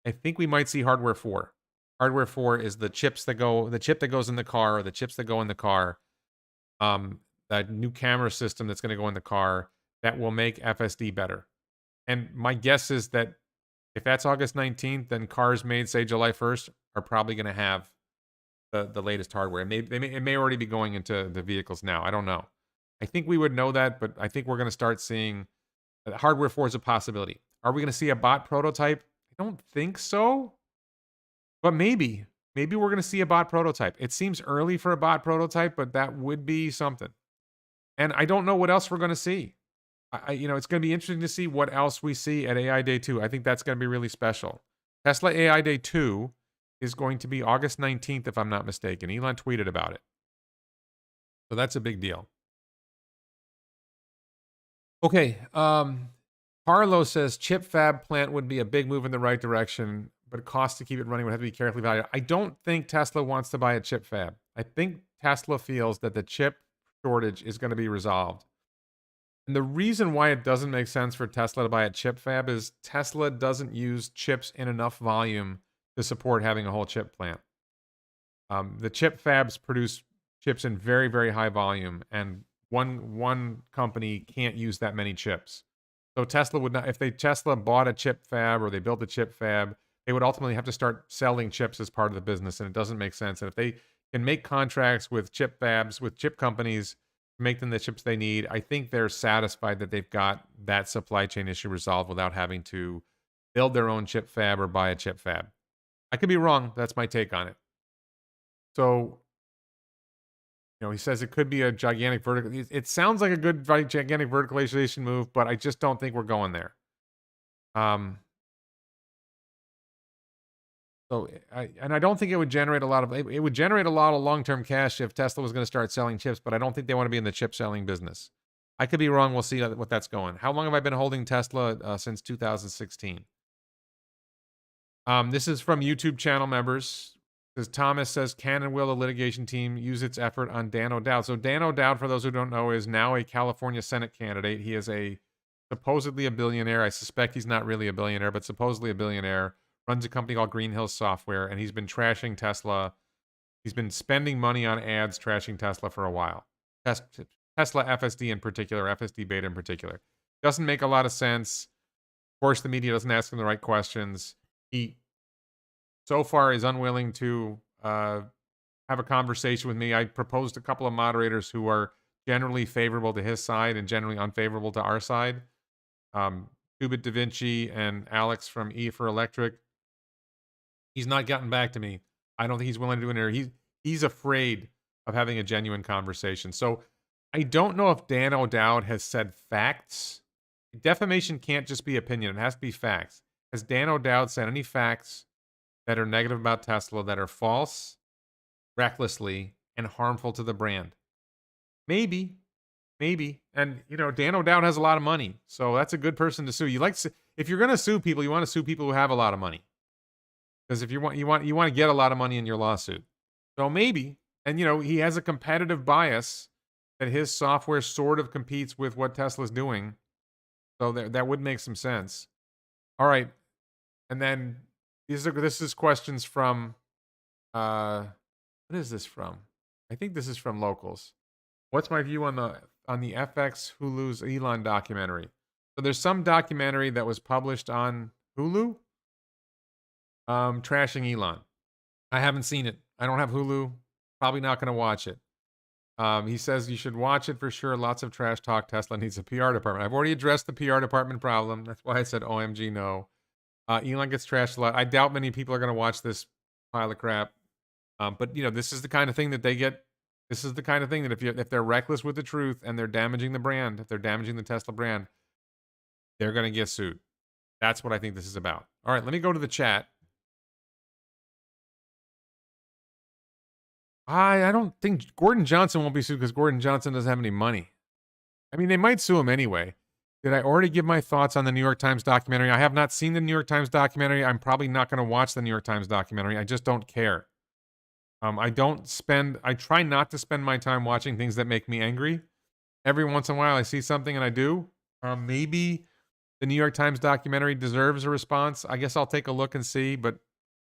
S1: I think we might see Hardware 4. Hardware 4 is the chip that goes in the car, or the chips that go in the car. That new camera system that's going to go in the car that will make FSD better. And my guess is that if that's August 19th, then cars made, say, July 1st are probably going to have the latest hardware. It may already be going into the vehicles now. I don't know. I think we would know that, but I think we're going to start seeing Hardware 4 is a possibility. Are we going to see a bot prototype? I don't think so. But maybe we're going to see a bot prototype. It seems early for a bot prototype, but that would be something. And I don't know what else we're going to see. It's going to be interesting to see what else we see at AI Day 2. I think that's going to be really special. Tesla AI Day 2 is going to be August 19th, if I'm not mistaken. Elon tweeted about it. So that's a big deal. Okay. Carlo says chip fab plant would be a big move in the right direction, but cost to keep it running would have to be carefully valued. I don't think Tesla wants to buy a chip fab. I think Tesla feels that the chip shortage is going to be resolved. And the reason why it doesn't make sense for Tesla to buy a chip fab is Tesla doesn't use chips in enough volume to support having a whole chip plant. The chip fabs produce chips in very, very high volume, and one company can't use that many chips. So Tesla would not, if Tesla bought a chip fab or they built a chip fab, they would ultimately have to start selling chips as part of the business, and it doesn't make sense. And if they can make contracts with chip fabs, with chip companies, make them the chips they need, I think they're satisfied that they've got that supply chain issue resolved without having to build their own chip fab or buy a chip fab. I could be wrong. That's my take on it. So, he says it could be a gigantic vertical. It sounds like a good gigantic verticalization move, but I just don't think we're going there. So, I don't think it would generate a lot of, it would generate a lot of long-term cash if Tesla was going to start selling chips, but I don't think they want to be in the chip selling business. I could be wrong. We'll see what that's going. How long have I been holding Tesla? Since 2016. This is from YouTube channel members. As Thomas says, can and will the litigation team use its effort on Dan O'Dowd? So Dan O'Dowd, for those who don't know, is now a California Senate candidate. He is supposedly a billionaire. I suspect he's not really a billionaire, but supposedly a billionaire. Runs a company called Green Hills Software, and he's been trashing Tesla. He's been spending money on ads trashing Tesla for a while. Tesla FSD in particular, FSD beta in particular. Doesn't make a lot of sense. Of course, the media doesn't ask him the right questions. He so far is unwilling to have a conversation with me. I proposed a couple of moderators who are generally favorable to his side and generally unfavorable to our side. Qubit Da Vinci and Alex from E for Electric. He's not gotten back to me. I don't think he's willing to do an interview. He's afraid of having a genuine conversation. So I don't know if Dan O'Dowd has said facts. Defamation can't just be opinion. It has to be facts. Has Dan O'Dowd said any facts that are negative about Tesla that are false, recklessly, and harmful to the brand? Maybe. And, Dan O'Dowd has a lot of money. So that's a good person to sue. If you're going to sue people, you want to sue people who have a lot of money. Because if you want to get a lot of money in your lawsuit. So maybe, and he has a competitive bias that his software sort of competes with what Tesla's doing. So that would make some sense. All right. And then this is questions from what is this from? I think this is from locals. What's my view on the FX Hulu's Elon documentary? So there's some documentary that was published on Hulu. Trashing Elon. I haven't seen it. I don't have Hulu. Probably not going to watch it. He says you should watch it for sure. Lots of trash talk. Tesla needs a PR department. I've already addressed the PR department problem. That's why I said OMG no. Elon gets trashed a lot. I doubt many people are going to watch this pile of crap. But this is the kind of thing that they get. This is the kind of thing that if they're reckless with the truth and they're damaging the brand, if they're damaging the Tesla brand, they're going to get sued. That's what I think this is about. All right, let me go to the chat. I don't think Gordon Johnson won't be sued because Gordon Johnson doesn't have any money. I mean, they might sue him anyway. Did I already give my thoughts on the New York Times documentary? I have not seen the New York Times documentary. I'm probably not going to watch the New York Times documentary. I just don't care. I try not to spend my time watching things that make me angry. Every once in a while I see something and I do. Maybe the New York Times documentary deserves a response. I guess I'll take a look and see, but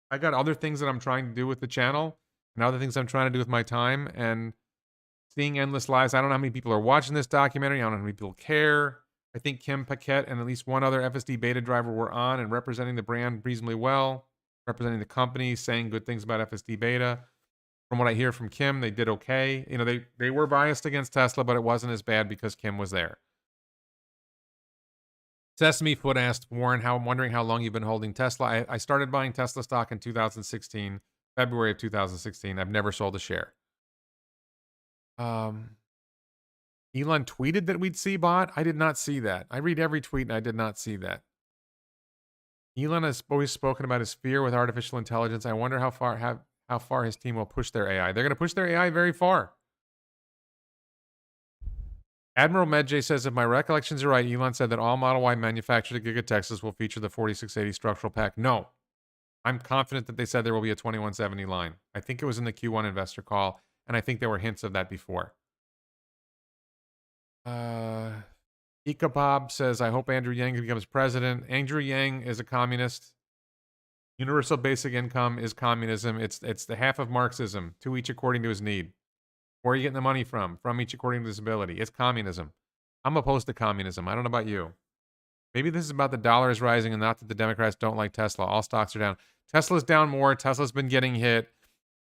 S1: I got other things that I'm trying to do with the channel and other things I'm trying to do with my time, and seeing endless lies. I don't know how many people are watching this documentary. I don't know how many people care. I think Kim Paquette and at least one other FSD beta driver were on and representing the brand reasonably well, representing the company, saying good things about FSD beta. From what I hear from Kim, they did okay. They were biased against Tesla, but it wasn't as bad because Kim was there. Sesame Foot asked Warren, I'm wondering how long you've been holding Tesla. I started buying Tesla stock in 2016, February of 2016. I've never sold a share. Elon tweeted that we'd see bot. I did not see that. I read every tweet and I did not see that. Elon has always spoken about his fear with artificial intelligence. I wonder how far his team will push their AI. They're going to push their AI very far. Admiral Medjay says, if my recollections are right, Elon said that all Model Y manufactured at Giga Texas will feature the 4680 structural pack. No. I'm confident that they said there will be a 2170 line. I think it was in the Q1 investor call, and I think there were hints of that before. Ikabob says, I hope Andrew Yang becomes president. Andrew Yang is a communist. Universal basic income is communism. It's the half of Marxism, to each according to his need. Where are you getting the money from? From each according to his ability. It's communism. I'm opposed to communism. I don't know about you. Maybe this is about the dollar is rising and not that the Democrats don't like Tesla. All stocks are down. Tesla's down more. Tesla's been getting hit.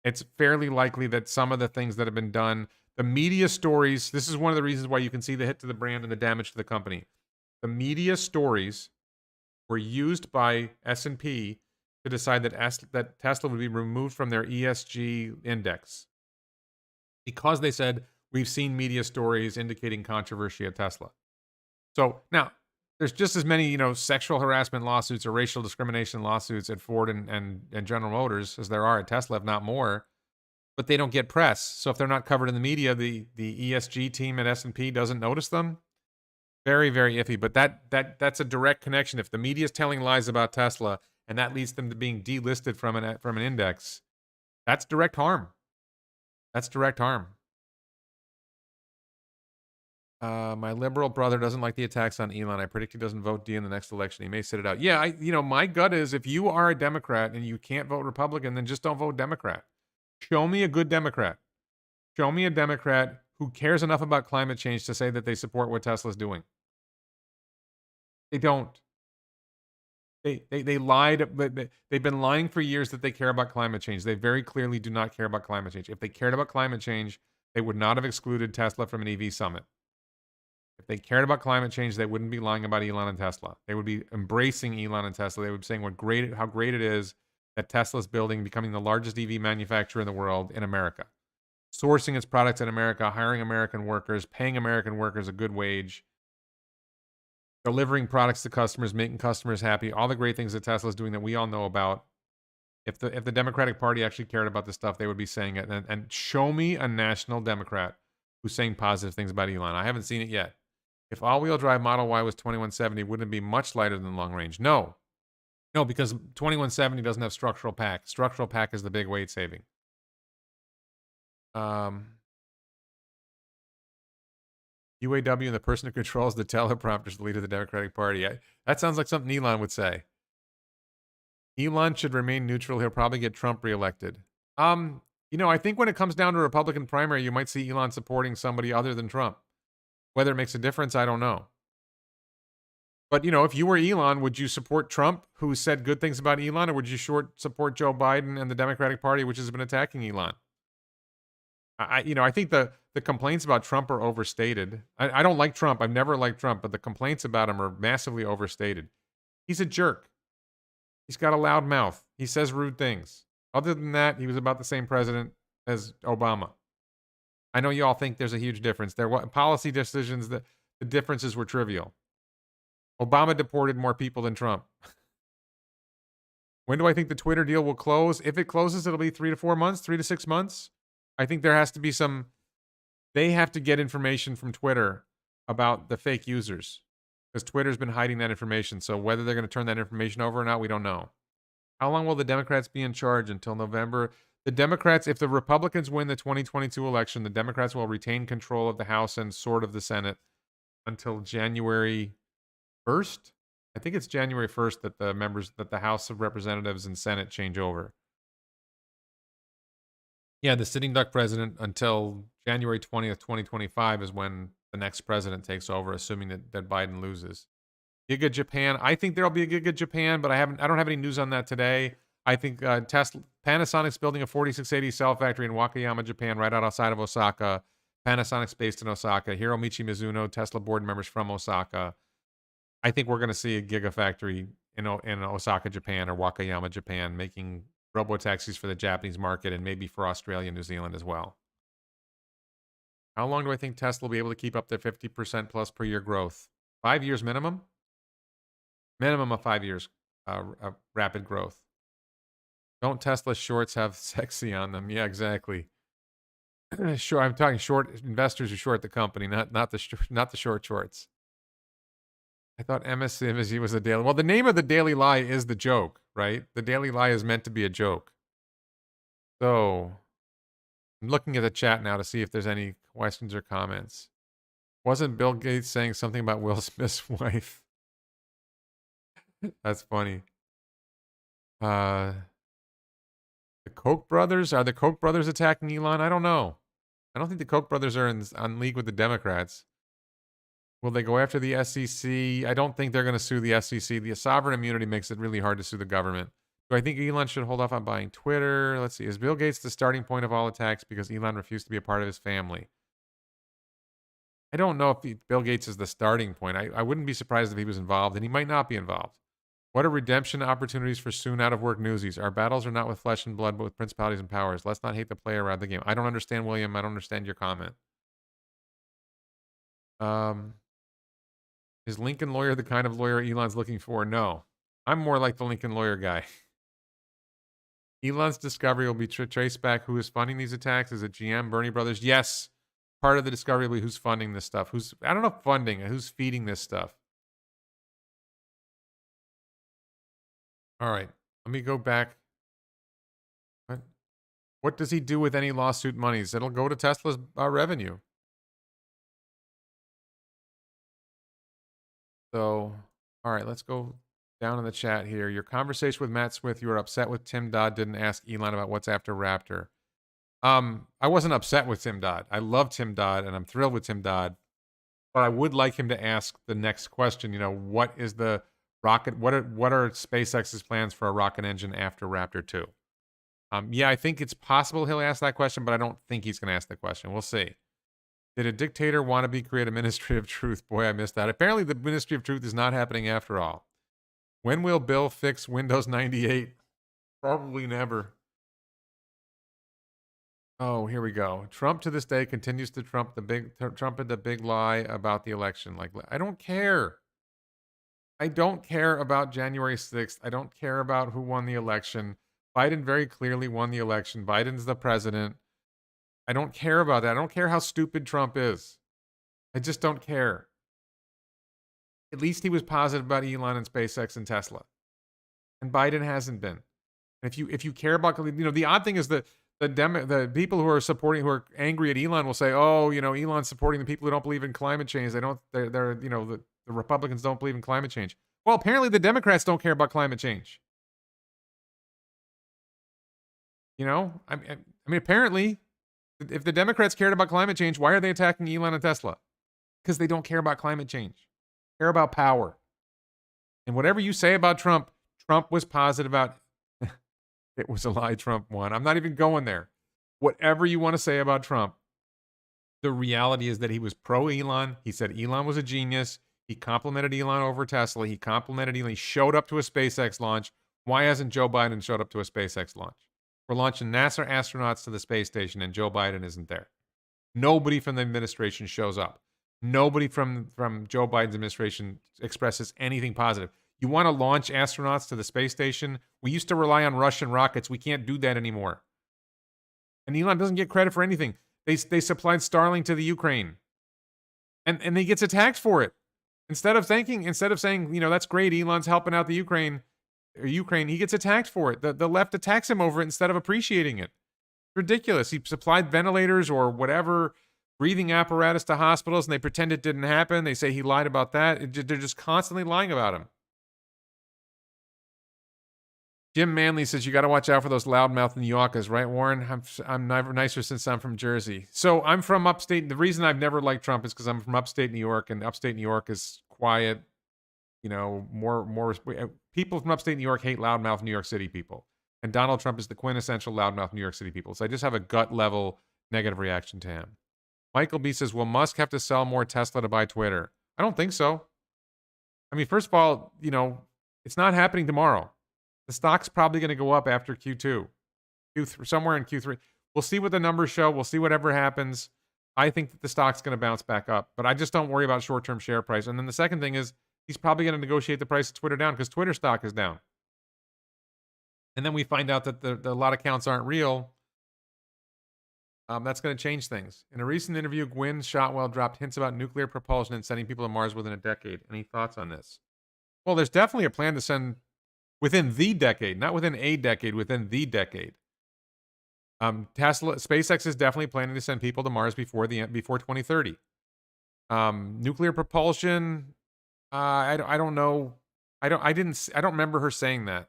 S1: It's fairly likely that some of the things that have been done, the media stories, this is one of the reasons why you can see the hit to the brand and the damage to the company. The media stories were used by S&P to decide that Tesla would be removed from their ESG index because they said, we've seen media stories indicating controversy at Tesla. So now, there's just as many, sexual harassment lawsuits or racial discrimination lawsuits at Ford and General Motors as there are at Tesla, if not more. But they don't get press. So if they're not covered in the media, the ESG team at S&P doesn't notice them. Very, very iffy. But that's a direct connection. If the media is telling lies about Tesla and that leads them to being delisted from an index, that's direct harm. That's direct harm. My liberal brother doesn't like the attacks on Elon. I predict he doesn't vote D in the next election. He may sit it out. Yeah, my gut is if you are a Democrat and you can't vote Republican, then just don't vote Democrat. Show me a good Democrat. Show me a Democrat who cares enough about climate change to say that they support what Tesla's doing. They don't. They lied. They've been lying for years that they care about climate change. They very clearly do not care about climate change. If they cared about climate change, they would not have excluded Tesla from an EV summit. If they cared about climate change, they wouldn't be lying about Elon and Tesla. They would be embracing Elon and Tesla. They would be saying how great it is that Tesla's building, becoming the largest EV manufacturer in the world in America, sourcing its products in America, hiring American workers, paying American workers a good wage, delivering products to customers, making customers happy, all the great things that Tesla's doing that we all know about. If the Democratic Party actually cared about this stuff, they would be saying it. And show me a national Democrat who's saying positive things about Elon. I haven't seen it yet. If all-wheel drive Model Y was 2170, wouldn't it be much lighter than long range? No, because 2170 doesn't have structural pack. Structural pack is the big weight saving. UAW and the person who controls the teleprompter is the leader of the Democratic Party. That sounds like something Elon would say. Elon should remain neutral. He'll probably get Trump reelected. I think when it comes down to a Republican primary, you might see Elon supporting somebody other than Trump. Whether it makes a difference, I don't know. But, if you were Elon, would you support Trump, who said good things about Elon, or would you support Joe Biden and the Democratic Party, which has been attacking Elon? I think the complaints about Trump are overstated. I don't like Trump. I've never liked Trump, but the complaints about him are massively overstated. He's a jerk. He's got a loud mouth. He says rude things. Other than that, he was about the same president as Obama. I know you all think there's a huge difference. There were policy decisions that the differences were trivial. Obama deported more people than Trump. When do I think the Twitter deal will close? If it closes, it'll be 3 to 4 months, 3 to 6 months. I think there has to be they have to get information from Twitter about the fake users because Twitter's been hiding that information. So whether they're going to turn that information over or not, we don't know. How long will the Democrats be in charge? Until November? The Democrats, if the Republicans win the 2022 election, the Democrats will retain control of the House and sort of the Senate until January 1st. I think it's January 1st that the House of Representatives and Senate change over. Yeah, the sitting duck president until January 20th, 2025 is when the next president takes over, assuming that Biden loses. Giga Japan. I think there'll be a Giga Japan, but I don't have any news on that today. I think Panasonic's building a 4680 cell factory in Wakayama, Japan, right outside of Osaka. Panasonic's based in Osaka. Hiromichi Mizuno, Tesla board members from Osaka. I think we're going to see a gigafactory in Osaka, Japan, or Wakayama, Japan, making robo-taxis for the Japanese market and maybe for Australia and New Zealand as well. How long do I think Tesla will be able to keep up their 50% plus per year growth? 5 years minimum? Minimum of 5 years of rapid growth. Don't Tesla shorts have sexy on them? Yeah, exactly. Sure, I'm talking short investors who short the company, not the short shorts. I thought MSCMSG was a daily. Well, the name of the Daily Lie is the joke, right? The Daily Lie is meant to be a joke. So, I'm looking at the chat now to see if there's any questions or comments. Wasn't Bill Gates saying something about Will Smith's wife? That's funny. The Koch brothers? Are the Koch brothers attacking Elon? I don't know. I don't think the Koch brothers are on league with the Democrats. Will they go after the SEC? I don't think they're going to sue the SEC. The sovereign immunity makes it really hard to sue the government. Do I think Elon should hold off on buying Twitter? Let's see. Is Bill Gates the starting point of all attacks because Elon refused to be a part of his family? I don't know if Bill Gates is the starting point. I wouldn't be surprised if he was involved, and he might not be involved. What are redemption opportunities for soon out-of-work newsies? Our battles are not with flesh and blood, but with principalities and powers. Let's not hate the player around the game. I don't understand, William. I don't understand your comment. Is Lincoln lawyer the kind of lawyer Elon's looking for? No. I'm more like the Lincoln lawyer guy. Elon's discovery will be traced back. Who is funding these attacks? Is it GM, Bernie Brothers? Yes. Part of the discovery will be who's funding this stuff. I don't know funding, who's feeding this stuff. All right. Let me go back. What does he do with any lawsuit monies? It'll go to Tesla's revenue. So, all right, let's go down in the chat here. Your conversation with Matt Smith, you were upset with Tim Dodd didn't ask Elon about what's after Raptor. I wasn't upset with Tim Dodd. I love Tim Dodd, and I'm thrilled with Tim Dodd. But I would like him to ask the next question. What is the rocket? What are SpaceX's plans for a rocket engine after Raptor 2? Yeah, I think it's possible he'll ask that question, but I don't think he's going to ask the question. We'll see. Did a dictator wannabe create a Ministry of Truth? Boy, I missed that. Apparently, the Ministry of Truth is not happening after all. When will Bill fix Windows 98? Probably never. Oh, here we go. Trump to this day continues to trumpet the big lie about the election. Like, I don't care. I don't care about January 6th. I don't care about who won the election. Biden very clearly won the election. Biden's the president. I don't care about that. I don't care how stupid Trump is. I just don't care. At least he was positive about Elon and SpaceX and Tesla. And Biden hasn't been. And if you care about, the odd thing is that the people who are angry at Elon will say, oh, Elon's supporting the people who don't believe in climate change. The Republicans don't believe in climate change. Well, apparently the Democrats don't care about climate change. I mean, apparently, if the Democrats cared about climate change, why are they attacking Elon and Tesla? Because they don't care about climate change. They care about power. And whatever you say about Trump was positive about. It was a lie. Trump won. I'm not even going there. Whatever you want to say about Trump, the reality is that he was pro Elon. He said Elon was a genius. He complimented Elon over Tesla. He complimented Elon. He showed up to a SpaceX launch. Why hasn't Joe Biden showed up to a SpaceX launch? We're launching NASA astronauts to the space station, and Joe Biden isn't there. Nobody from the administration shows up. Nobody from Joe Biden's administration expresses anything positive. You want to launch astronauts to the space station? We used to rely on Russian rockets. We can't do that anymore. And Elon doesn't get credit for anything. They supplied Starlink to the Ukraine. And he gets attacked for it. Instead of saying, that's great, Elon's helping out the Ukraine, he gets attacked for it. The left attacks him over it instead of appreciating it. It's ridiculous. He supplied ventilators or whatever, breathing apparatus to hospitals, and they pretend it didn't happen. They say he lied about that. They're just constantly lying about him. Jim Manley says you got to watch out for those loudmouth New Yorkers, right, Warren? I'm never nicer since I'm from Jersey. So I'm from upstate. The reason I've never liked Trump is because I'm from upstate New York, and upstate New York is quiet. More people from upstate New York hate loudmouth New York City people, and Donald Trump is the quintessential loudmouth New York City people. So I just have a gut level negative reaction to him. Michael B says, will Musk have to sell more Tesla to buy Twitter? I don't think so. I mean, first of all, it's not happening tomorrow. The stock's probably going to go up after Q2, somewhere in Q3. We'll see what the numbers show. We'll see whatever happens. I think that the stock's going to bounce back up, but I just don't worry about short-term share price. And then the second thing is he's probably going to negotiate the price of Twitter down because Twitter stock is down. And then we find out that a lot of accounts aren't real. That's going to change things. In a recent interview, Gwynne Shotwell dropped hints about nuclear propulsion and sending people to Mars within a decade. Any thoughts on this? Well, there's definitely a plan to send within the decade, not within a decade, within the decade. SpaceX is definitely planning to send people to Mars before 2030. Nuclear propulsion, I don't know. I don't remember her saying that.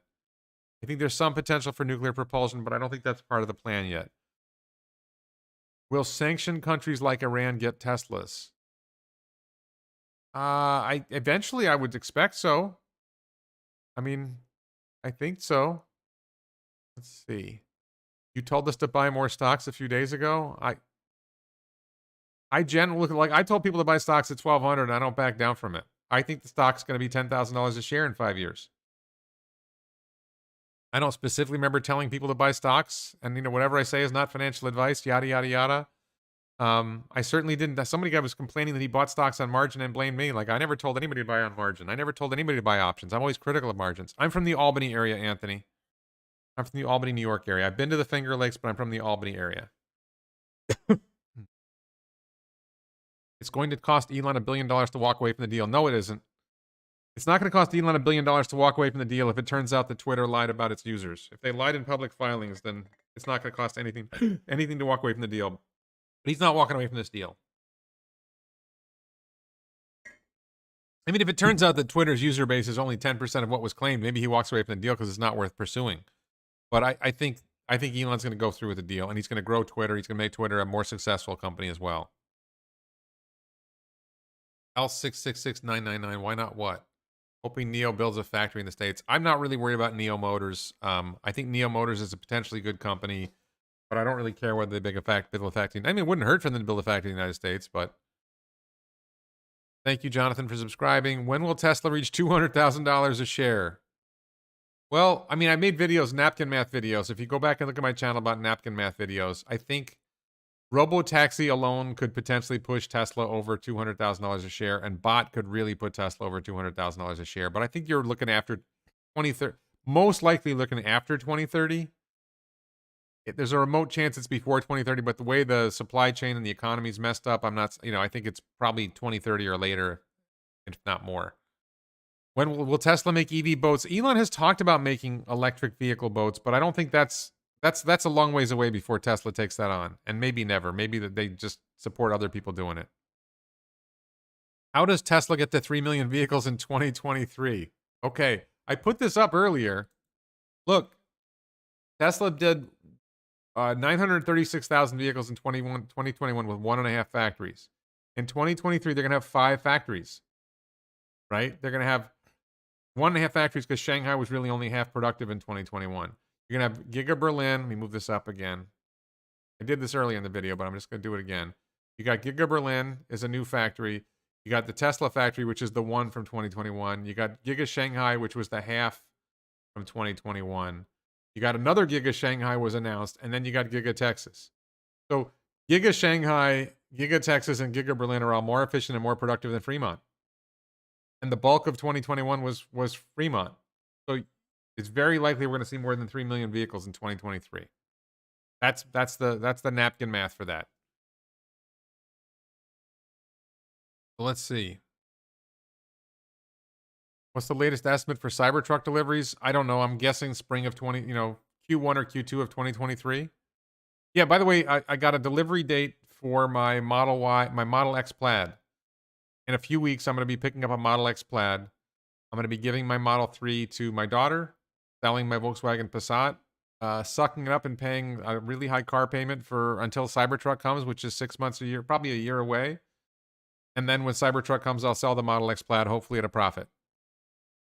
S1: I think there's some potential for nuclear propulsion, but I don't think that's part of the plan yet. Will sanctioned countries like Iran get Teslas? I eventually I would expect so. I mean, I think so. Let's see. You told us to buy more stocks a few days ago. I generally look like I told people to buy stocks at 1,200 and I don't back down from it. I think the stock's going to be $10,000 a share in 5 years. I don't specifically remember telling people to buy stocks, and whatever I say is not financial advice, yada yada yada. I certainly didn't. Somebody guy was complaining that he bought stocks on margin and blamed me. Like, I never told anybody to buy on margin. I never told anybody to buy options. I'm always critical of margins. I'm from the Albany area, Anthony. I'm from the Albany, New York area. I've been to the Finger Lakes, but I'm from the Albany area. It's going to cost Elon $1 billion to walk away from the deal. No, it isn't. It's not going to cost Elon $1 billion to walk away from the deal if it turns out that Twitter lied about its users. If they lied in public filings, then it's not going to cost anything to walk away from the deal. But he's not walking away from this deal. I mean, if it turns out that Twitter's user base is only 10% of what was claimed, maybe he walks away from the deal because it's not worth pursuing. But I think Elon's going to go through with the deal, and he's going to grow Twitter. He's going to make Twitter a more successful company as well. L666999. Why not what? Hoping Neo builds a factory in the States. I'm not really worried about Neo Motors. I think Neo Motors is a potentially good company, but I don't really care whether they build a factory. I mean, it wouldn't hurt for them to build a factory in the United States, but thank you, Jonathan, for subscribing. When will Tesla reach $200,000 a share? Well, I mean, I made videos, napkin math videos. If you go back and look at my channel about napkin math videos, I think Robo Taxi alone could potentially push Tesla over $200,000 a share, and Bot could really put Tesla over $200,000 a share. But I think you're looking after 2030, most likely looking after 2030. There's a remote chance it's before 2030, but the way the supply chain and the economy's messed up, I'm not, I think it's probably 2030 or later, if not more. When will Tesla make EV boats? Elon has talked about making electric vehicle boats, but I don't think that's a long ways away before Tesla takes that on. And maybe never. Maybe that they just support other people doing it. How does Tesla get to 3 million vehicles in 2023? Okay, I put this up earlier. Look, Tesla did 936,000 vehicles in 2021 with 1.5 factories. In 2023, they're going to have 5 factories, right? They're going to have 1.5 factories because Shanghai was really only half productive in 2021. You're going to have Giga Berlin. Let me move this up again. I did this early in the video, but I'm just going to do it again. You got Giga Berlin is a new factory. You got the Tesla factory, which is the one from 2021. You got Giga Shanghai, which was the half from 2021. You got another Giga Shanghai was announced, and then you got Giga Texas. So Giga Shanghai, Giga Texas, and Giga Berlin are all more efficient and more productive than Fremont. And the bulk of 2021 was Fremont. So it's very likely we're going to see more than 3 million vehicles in 2023. That's the napkin math for that. So let's see. What's the latest estimate for Cybertruck deliveries? I don't know. I'm guessing spring of Q1 or Q2 of 2023. Yeah, by the way, I got a delivery date for my Model X Plaid. In a few weeks, I'm going to be picking up a Model X Plaid. I'm going to be giving my Model 3 to my daughter, selling my Volkswagen Passat, sucking it up and paying a really high car payment until Cybertruck comes, which is 6 months, a year, probably a year away. And then when Cybertruck comes, I'll sell the Model X Plaid, hopefully at a profit.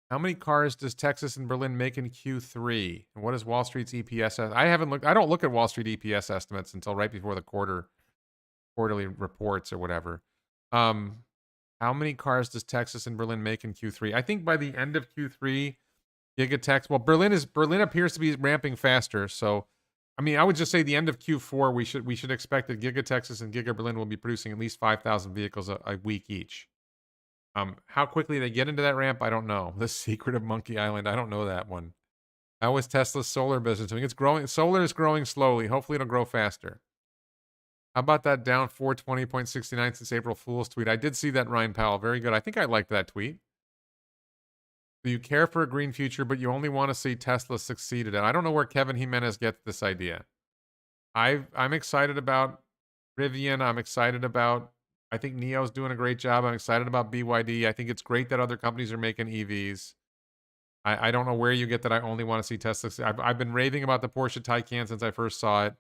S1: How many cars does Texas and Berlin make in Q3? And what is Wall Street's EPS? I don't look at Wall Street EPS estimates until right before the quarterly reports or whatever. How many cars does Texas and Berlin make in Q3? I think by the end of Q3, Gigatex. Well, Berlin appears to be ramping faster. So, I mean, I would just say the end of Q4, we should expect that Giga Texas and Giga Berlin will be producing at least 5,000 vehicles a week each. How quickly they get into that ramp, I don't know. The secret of Monkey Island, I don't know that one. How is Tesla's solar business doing? It's growing. Solar is growing slowly. Hopefully, it'll grow faster. How about that down 420.69 since April Fool's tweet? I did see that, Ryan Powell. Very good. I think I liked that tweet. Do you care for a green future, but you only want to see Tesla succeed at it? I don't know where Kevin Jimenez gets this idea. I'm excited about Rivian. I'm excited about, I think NIO's doing a great job. I'm excited about BYD. I think it's great that other companies are making EVs. I don't know where you get that I only want to see Tesla. I've been raving about the Porsche Taycan since I first saw it.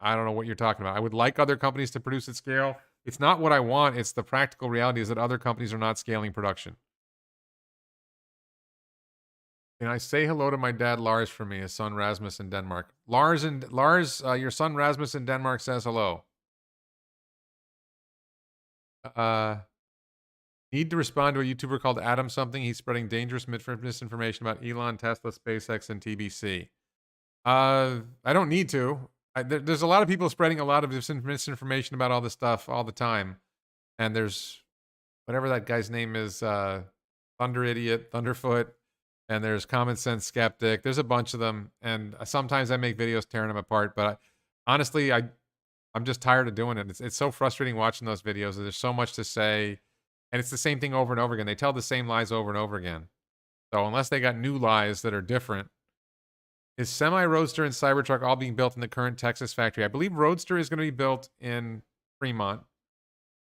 S1: I don't know what you're talking about. I would like other companies to produce at scale. It's not what I want. It's the practical reality is that other companies are not scaling production. Can I say hello to my dad, Lars, for me, his son, Rasmus, in Denmark? Lars, your son, Rasmus, in Denmark says hello. Need to respond to a YouTuber called Adam something. He's spreading dangerous misinformation about Elon, Tesla, SpaceX, and TBC. I don't need to. There's a lot of people spreading a lot of misinformation about all this stuff all the time. And there's whatever that guy's name is, Thunder Idiot, Thunderfoot, and there's Common Sense Skeptic. There's a bunch of them, and sometimes I make videos tearing them apart. But honestly, I'm just tired of doing it. It's so frustrating watching those videos. There's so much to say, and it's the same thing over and over again. They tell the same lies over and over again. So unless they got new lies that are different, is Semi-Roadster and Cybertruck all being built in the current Texas factory? I believe Roadster is going to be built in Fremont,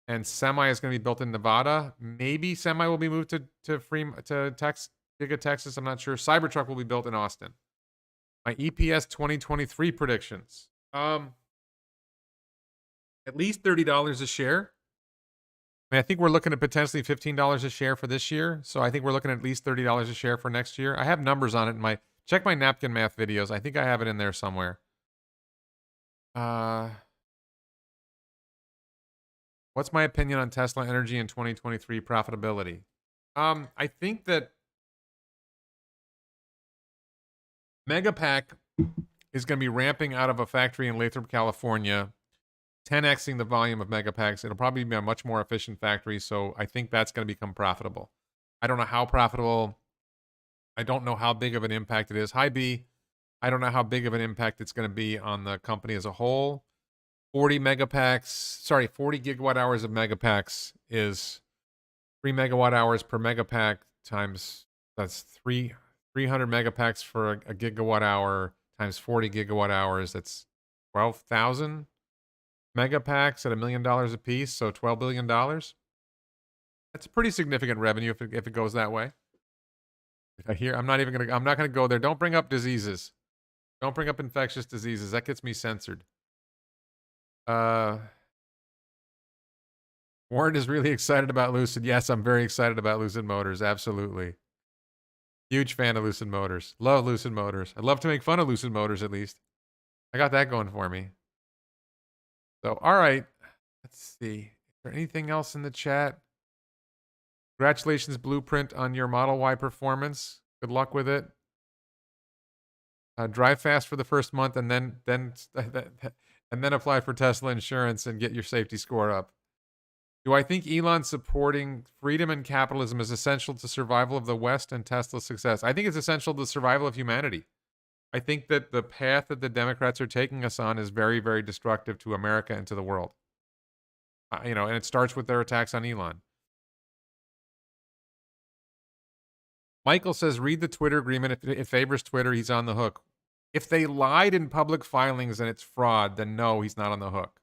S1: and Semi is going to be built in Nevada. Maybe Semi will be moved to Giga Texas. I'm not sure. Cybertruck will be built in Austin. My EPS 2023 predictions. At least $30 a share. I mean, I think we're looking at potentially $15 a share for this year. So I think we're looking at least $30 a share for next year. I have numbers on it in my... Check my napkin math videos. I think I have it in there somewhere. What's my opinion on Tesla Energy in 2023 profitability? I think that Megapack is going to be ramping out of a factory in Lathrop, California, 10xing the volume of Megapacks. It'll probably be a much more efficient factory, so I think that's going to become profitable. I don't know how profitable. I don't know how big of an impact it is. Hi, B. I don't know how big of an impact it's going to be on the company as a whole. 40 gigawatt hours of Megapacks is 3 megawatt hours per Megapack times, that's 300 Megapacks for a gigawatt hour times 40 gigawatt hours. That's 12,000 Megapacks at $1 million a piece, so $12 billion. That's a pretty significant revenue if it goes that way. I'm not gonna go there. Don't bring up diseases. Don't bring up infectious diseases. That gets me censored. Warren is really excited about Lucid. Yes, I'm very excited about Lucid Motors. Absolutely. Huge fan of Lucid Motors. Love Lucid Motors. I'd love to make fun of Lucid Motors at least. I got that going for me. So, all right. Let's see. Is there anything else in the chat? Congratulations, Blueprint, on your Model Y performance. Good luck with it. Drive fast for the first month, and then apply for Tesla insurance and get your safety score up. Do I think Elon supporting freedom and capitalism is essential to survival of the West and Tesla's success? I think it's essential to the survival of humanity. I think that the path that the Democrats are taking us on is very, very destructive to America and to the world. And it starts with their attacks on Elon. Michael says, read the Twitter agreement. If it favors Twitter, he's on the hook. If they lied in public filings and it's fraud, then no, he's not on the hook.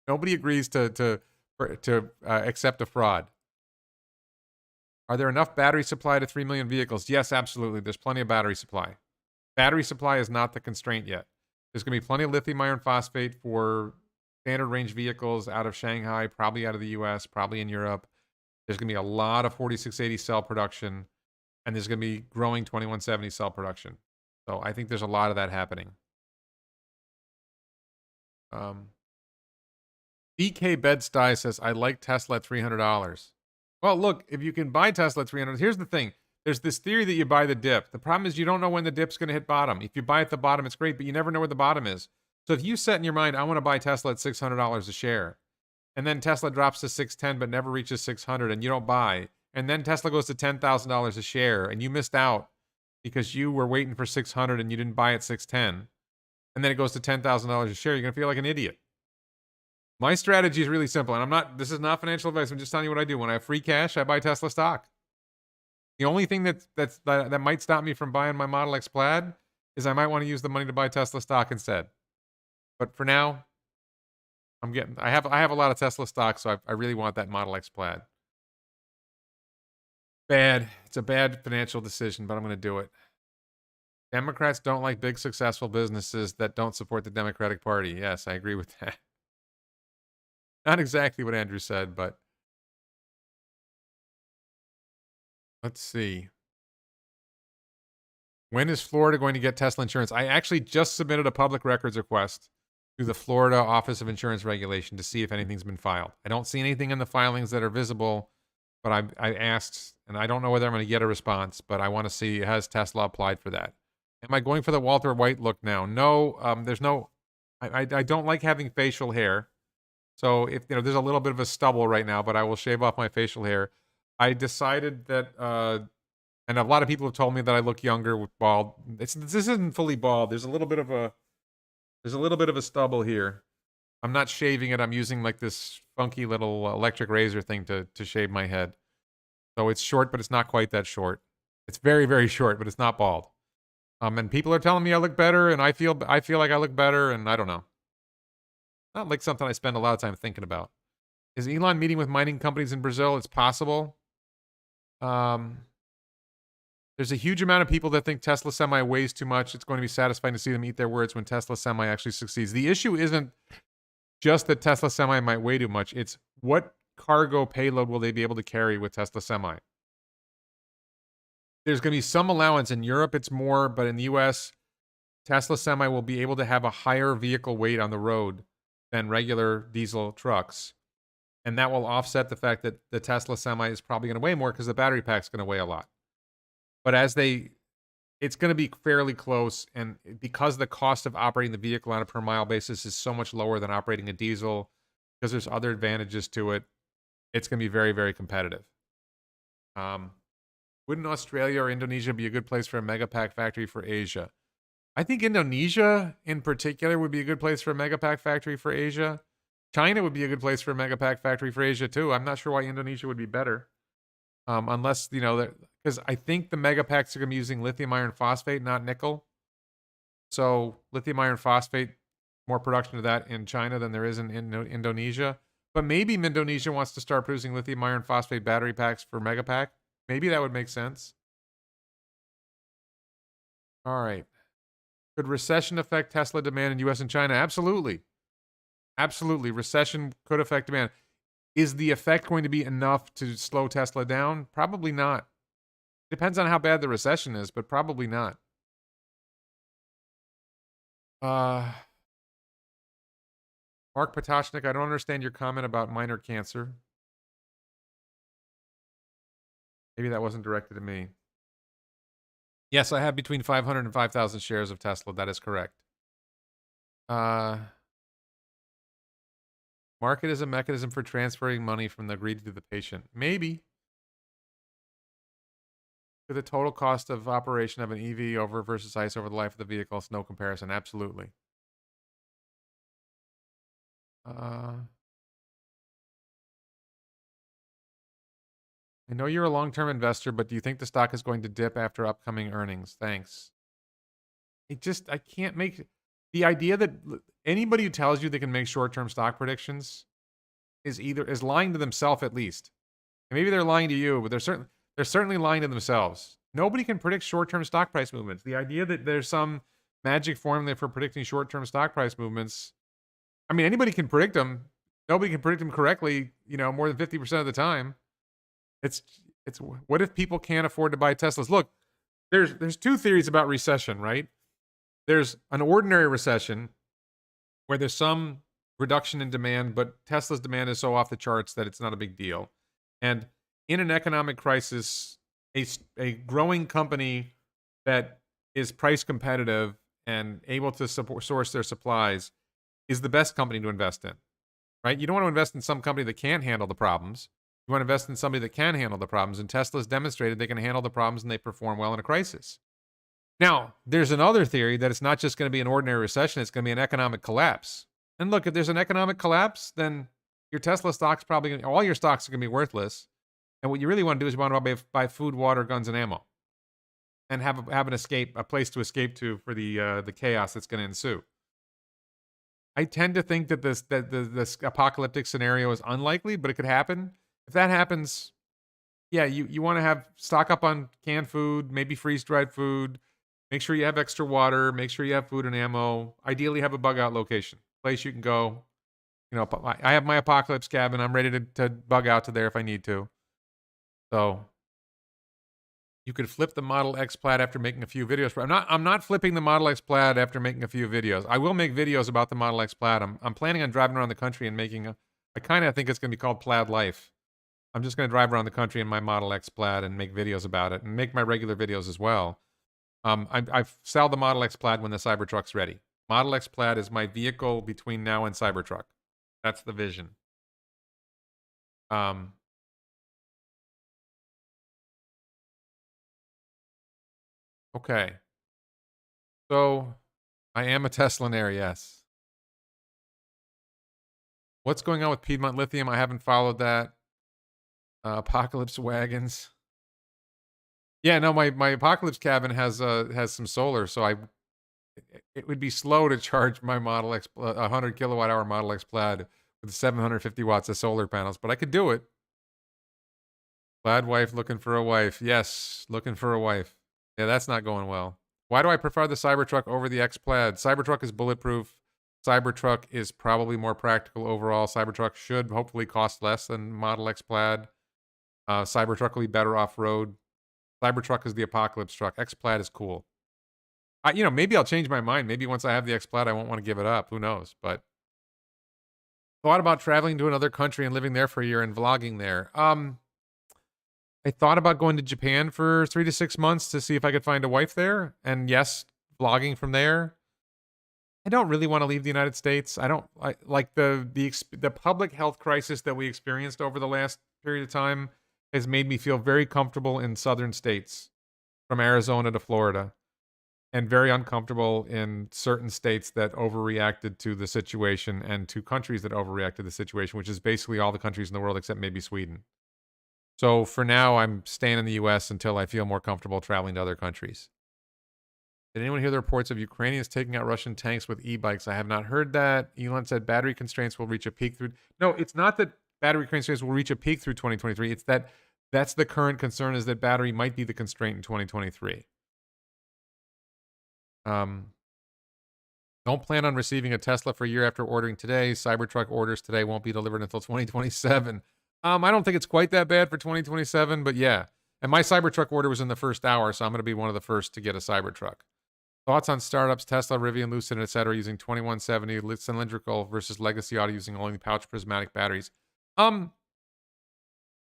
S1: Nobody agrees to accept a fraud. Are there enough battery supply to 3 million vehicles? Yes, absolutely. There's plenty of battery supply. Battery supply is not the constraint yet. There's going to be plenty of lithium iron phosphate for standard range vehicles out of Shanghai, probably out of the US, probably in Europe. There's going to be a lot of 4680 cell production, and there's going to be growing 2170 cell production. So I think there's a lot of that happening. BK Bed-Stuy says, I like Tesla at $300. Well, look, if you can buy Tesla at $300, here's the thing. There's this theory that you buy the dip. The problem is you don't know when the dip's going to hit bottom. If you buy at the bottom, it's great, but you never know where the bottom is. So if you set in your mind, I want to buy Tesla at $600 a share, and then Tesla drops to 610 but never reaches 600 and you don't buy, and then Tesla goes to $10,000 a share and you missed out because you were waiting for 600 and you didn't buy at 610, and then it goes to $10,000 a share, you're going to feel like an idiot. My strategy is really simple, and this is not financial advice. I'm just telling you what I do. When I have free cash, I buy Tesla stock. The only thing that might stop me from buying my Model X Plaid is I might want to use the money to buy Tesla stock instead. But for now, I have a lot of Tesla stock, so I really want that Model X Plaid. Bad. It's a bad financial decision, but I'm going to do it. Democrats don't like big, successful businesses that don't support the Democratic Party. Yes, I agree with that. Not exactly what Andrew said, but let's see. When is Florida going to get Tesla insurance? I actually just submitted a public records request to the Florida Office of Insurance Regulation to see if anything's been filed. I don't see anything in the filings that are visible, but I asked, and I don't know whether I'm going to get a response, but I want to see, has Tesla applied for that? Am I going for the Walter White look now? No, there's no, I don't like having facial hair. So if, there's a little bit of a stubble right now, but I will shave off my facial hair. I decided that, and a lot of people have told me that I look younger with bald. This isn't fully bald. There's a little bit of a stubble here. I'm not shaving it. I'm using like this funky little electric razor thing to shave my head. So it's short, but it's not quite that short. It's very, very short, but it's not bald. And people are telling me I look better, and I feel like I look better, and I don't know. Not like something I spend a lot of time thinking about. Is Elon meeting with mining companies in Brazil? It's possible. There's a huge amount of people that think Tesla Semi weighs too much. It's going to be satisfying to see them eat their words when Tesla Semi actually succeeds. The issue isn't just that Tesla Semi might weigh too much. It's what cargo payload will they be able to carry with Tesla Semi? There's going to be some allowance. In Europe, it's more, but in the US, Tesla Semi will be able to have a higher vehicle weight on the road than regular diesel trucks. And that will offset the fact that the Tesla Semi is probably going to weigh more because the battery pack's going to weigh a lot. But it's going to be fairly close. And because the cost of operating the vehicle on a per mile basis is so much lower than operating a diesel, because there's other advantages to it, it's going to be very, very competitive. Wouldn't Australia or Indonesia be a good place for a Megapack factory for Asia? I think Indonesia in particular would be a good place for a Megapack factory for Asia. China would be a good place for a Megapack factory for Asia too. I'm not sure why Indonesia would be better. Unless, because I think the Megapacks are going to be using lithium iron phosphate, not nickel. So lithium iron phosphate, more production of that in China than there is in Indonesia. But maybe Indonesia wants to start producing lithium iron phosphate battery packs for Megapack. Maybe that would make sense. All right. Could recession affect Tesla demand in US and China? Absolutely. Absolutely. Recession could affect demand. Is the effect going to be enough to slow Tesla down? Probably not. Depends on how bad the recession is, but probably not. Mark Potashnik, I don't understand your comment about minor cancer. Maybe that wasn't directed to me. Yes, I have between 500 and 5,000 shares of Tesla. That is correct. Market is a mechanism for transferring money from the greedy to the patient. Maybe. To the total cost of operation of an EV over versus ICE over the life of the vehicle, it's no comparison. Absolutely. I know you're a long-term investor, but do you think the stock is going to dip after upcoming earnings? Thanks. I can't make the idea that anybody who tells you they can make short-term stock predictions is lying to themselves at least. And maybe they're lying to you, but they're certainly lying to themselves. Nobody can predict short-term stock price movements. The idea that there's some magic formula for predicting short-term stock price movements, I mean, anybody can predict them. Nobody can predict them correctly, more than 50% of the time. It's what if people can't afford to buy Teslas? Look, there's two theories about recession, right? There's an ordinary recession where there's some reduction in demand, but Tesla's demand is so off the charts that it's not a big deal. And in an economic crisis, a growing company that is price competitive and able to source their supplies is the best company to invest in, right? You don't want to invest in some company that can't handle the problems. You want to invest in somebody that can handle the problems. And Tesla's demonstrated they can handle the problems and they perform well in a crisis. Now, there's another theory that it's not just going to be an ordinary recession, it's going to be an economic collapse. And look, if there's an economic collapse, then your Tesla stock's all your stocks are going to be worthless. And what you really want to do is you want to buy food, water, guns, and ammo. And have a place to escape to for the chaos that's going to ensue. I tend to think that this apocalyptic scenario is unlikely, but it could happen. If that happens, yeah, you want to stock up on canned food, maybe freeze-dried food, Make sure you have extra water. Make sure you have food and ammo. Ideally, have a bug out location, place you can go. You know, I have my apocalypse cabin. I'm ready to bug out to there if I need to. So you could flip the Model X Plaid after making a few videos. I'm not flipping the Model X Plaid after making a few videos. I will make videos about the Model X Plaid. I'm planning on driving around the country and making a. I kind of think it's going to be called Plaid Life. I'm just going to drive around the country in my Model X Plaid and make videos about it and make my regular videos as well. I sell the Model X Plaid when the Cybertruck's ready. Model X Plaid is my vehicle between now and Cybertruck. That's the vision. Okay. So I am a Teslaner, yes. What's going on with Piedmont Lithium? I haven't followed that. Apocalypse wagons. Yeah, no, my Apocalypse cabin has some solar, so it would be slow to charge my Model X 100 kilowatt hour Model X Plaid with 750 watts of solar panels, but I could do it. Plaid wife looking for a wife. Yes, looking for a wife. Yeah, that's not going well. Why do I prefer the Cybertruck over the X Plaid? Cybertruck is bulletproof. Cybertruck is probably more practical overall. Cybertruck should hopefully cost less than Model X Plaid. Cybertruck will be better off-road. Cybertruck is the apocalypse truck. X Plaid is cool. Maybe I'll change my mind. Maybe once I have the X Plaid, I won't want to give it up. Who knows? But thought about traveling to another country and living there for a year and vlogging there. I thought about going to Japan for 3 to 6 months to see if I could find a wife there. And yes, vlogging from there. I don't really want to leave the United States. I like the public health crisis that we experienced over the last period of time has made me feel very comfortable in southern states, from Arizona to Florida, and very uncomfortable in certain states that overreacted to the situation and to countries that overreacted to the situation, which is basically all the countries in the world except maybe Sweden. So for now, I'm staying in the U.S. until I feel more comfortable traveling to other countries. Did anyone hear the reports of Ukrainians taking out Russian tanks with e-bikes? I have not heard that. Elon said battery constraints will reach a peak through... No, it's not that battery constraints will reach a peak through 2023. It's that's the current concern, is that battery might be the constraint in 2023. Don't plan on receiving a Tesla for a year after ordering today. Cybertruck orders today won't be delivered until 2027. I don't think it's quite that bad for 2027, but yeah. And my Cybertruck order was in the first hour, so I'm going to be one of the first to get a Cybertruck. Thoughts on startups, Tesla, Rivian, Lucid, etc., using 2170 cylindrical versus legacy auto using only pouch prismatic batteries.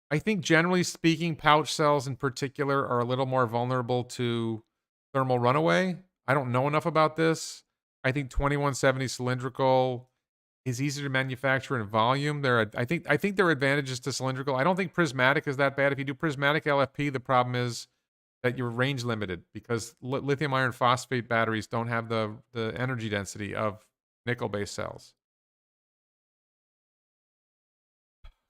S1: I think generally speaking, pouch cells in particular are a little more vulnerable to thermal runaway. I don't know enough about this. I think 2170 cylindrical is easier to manufacture in volume. I think there are advantages to cylindrical. I don't think prismatic is that bad. If you do prismatic LFP, the problem is that you're range limited because lithium iron phosphate batteries don't have the energy density of nickel-based cells.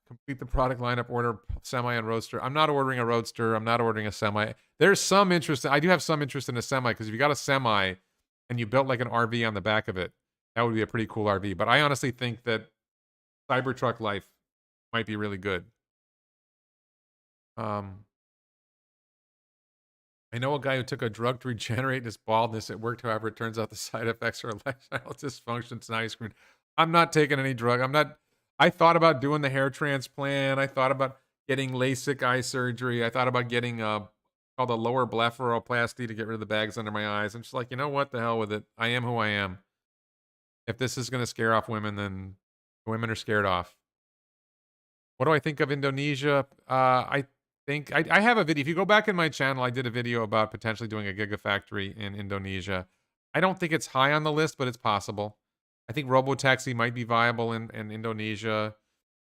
S1: Complete the product lineup, order semi and roadster. I'm not ordering a roadster. I'm not ordering a semi. There's some interest. I do have some interest in a semi because if you got a semi and you built like an RV on the back of it, that would be a pretty cool RV. But I honestly think that Cybertruck life might be really good. I know a guy who took a drug to regenerate his baldness. It worked, however, it turns out the side effects are erectile dysfunctions and eye screen. I'm not taking any drug. I thought about doing the hair transplant. I thought about getting LASIK eye surgery. I thought about getting called a lower blepharoplasty to get rid of the bags under my eyes. I'm just like, you know what? The hell with it. I am who I am. If this is going to scare off women, then women are scared off. What do I think of Indonesia? I think I have a video. If you go back in my channel, I did a video about potentially doing a gigafactory in Indonesia. I don't think it's high on the list, but it's possible. I think robotaxi might be viable in Indonesia.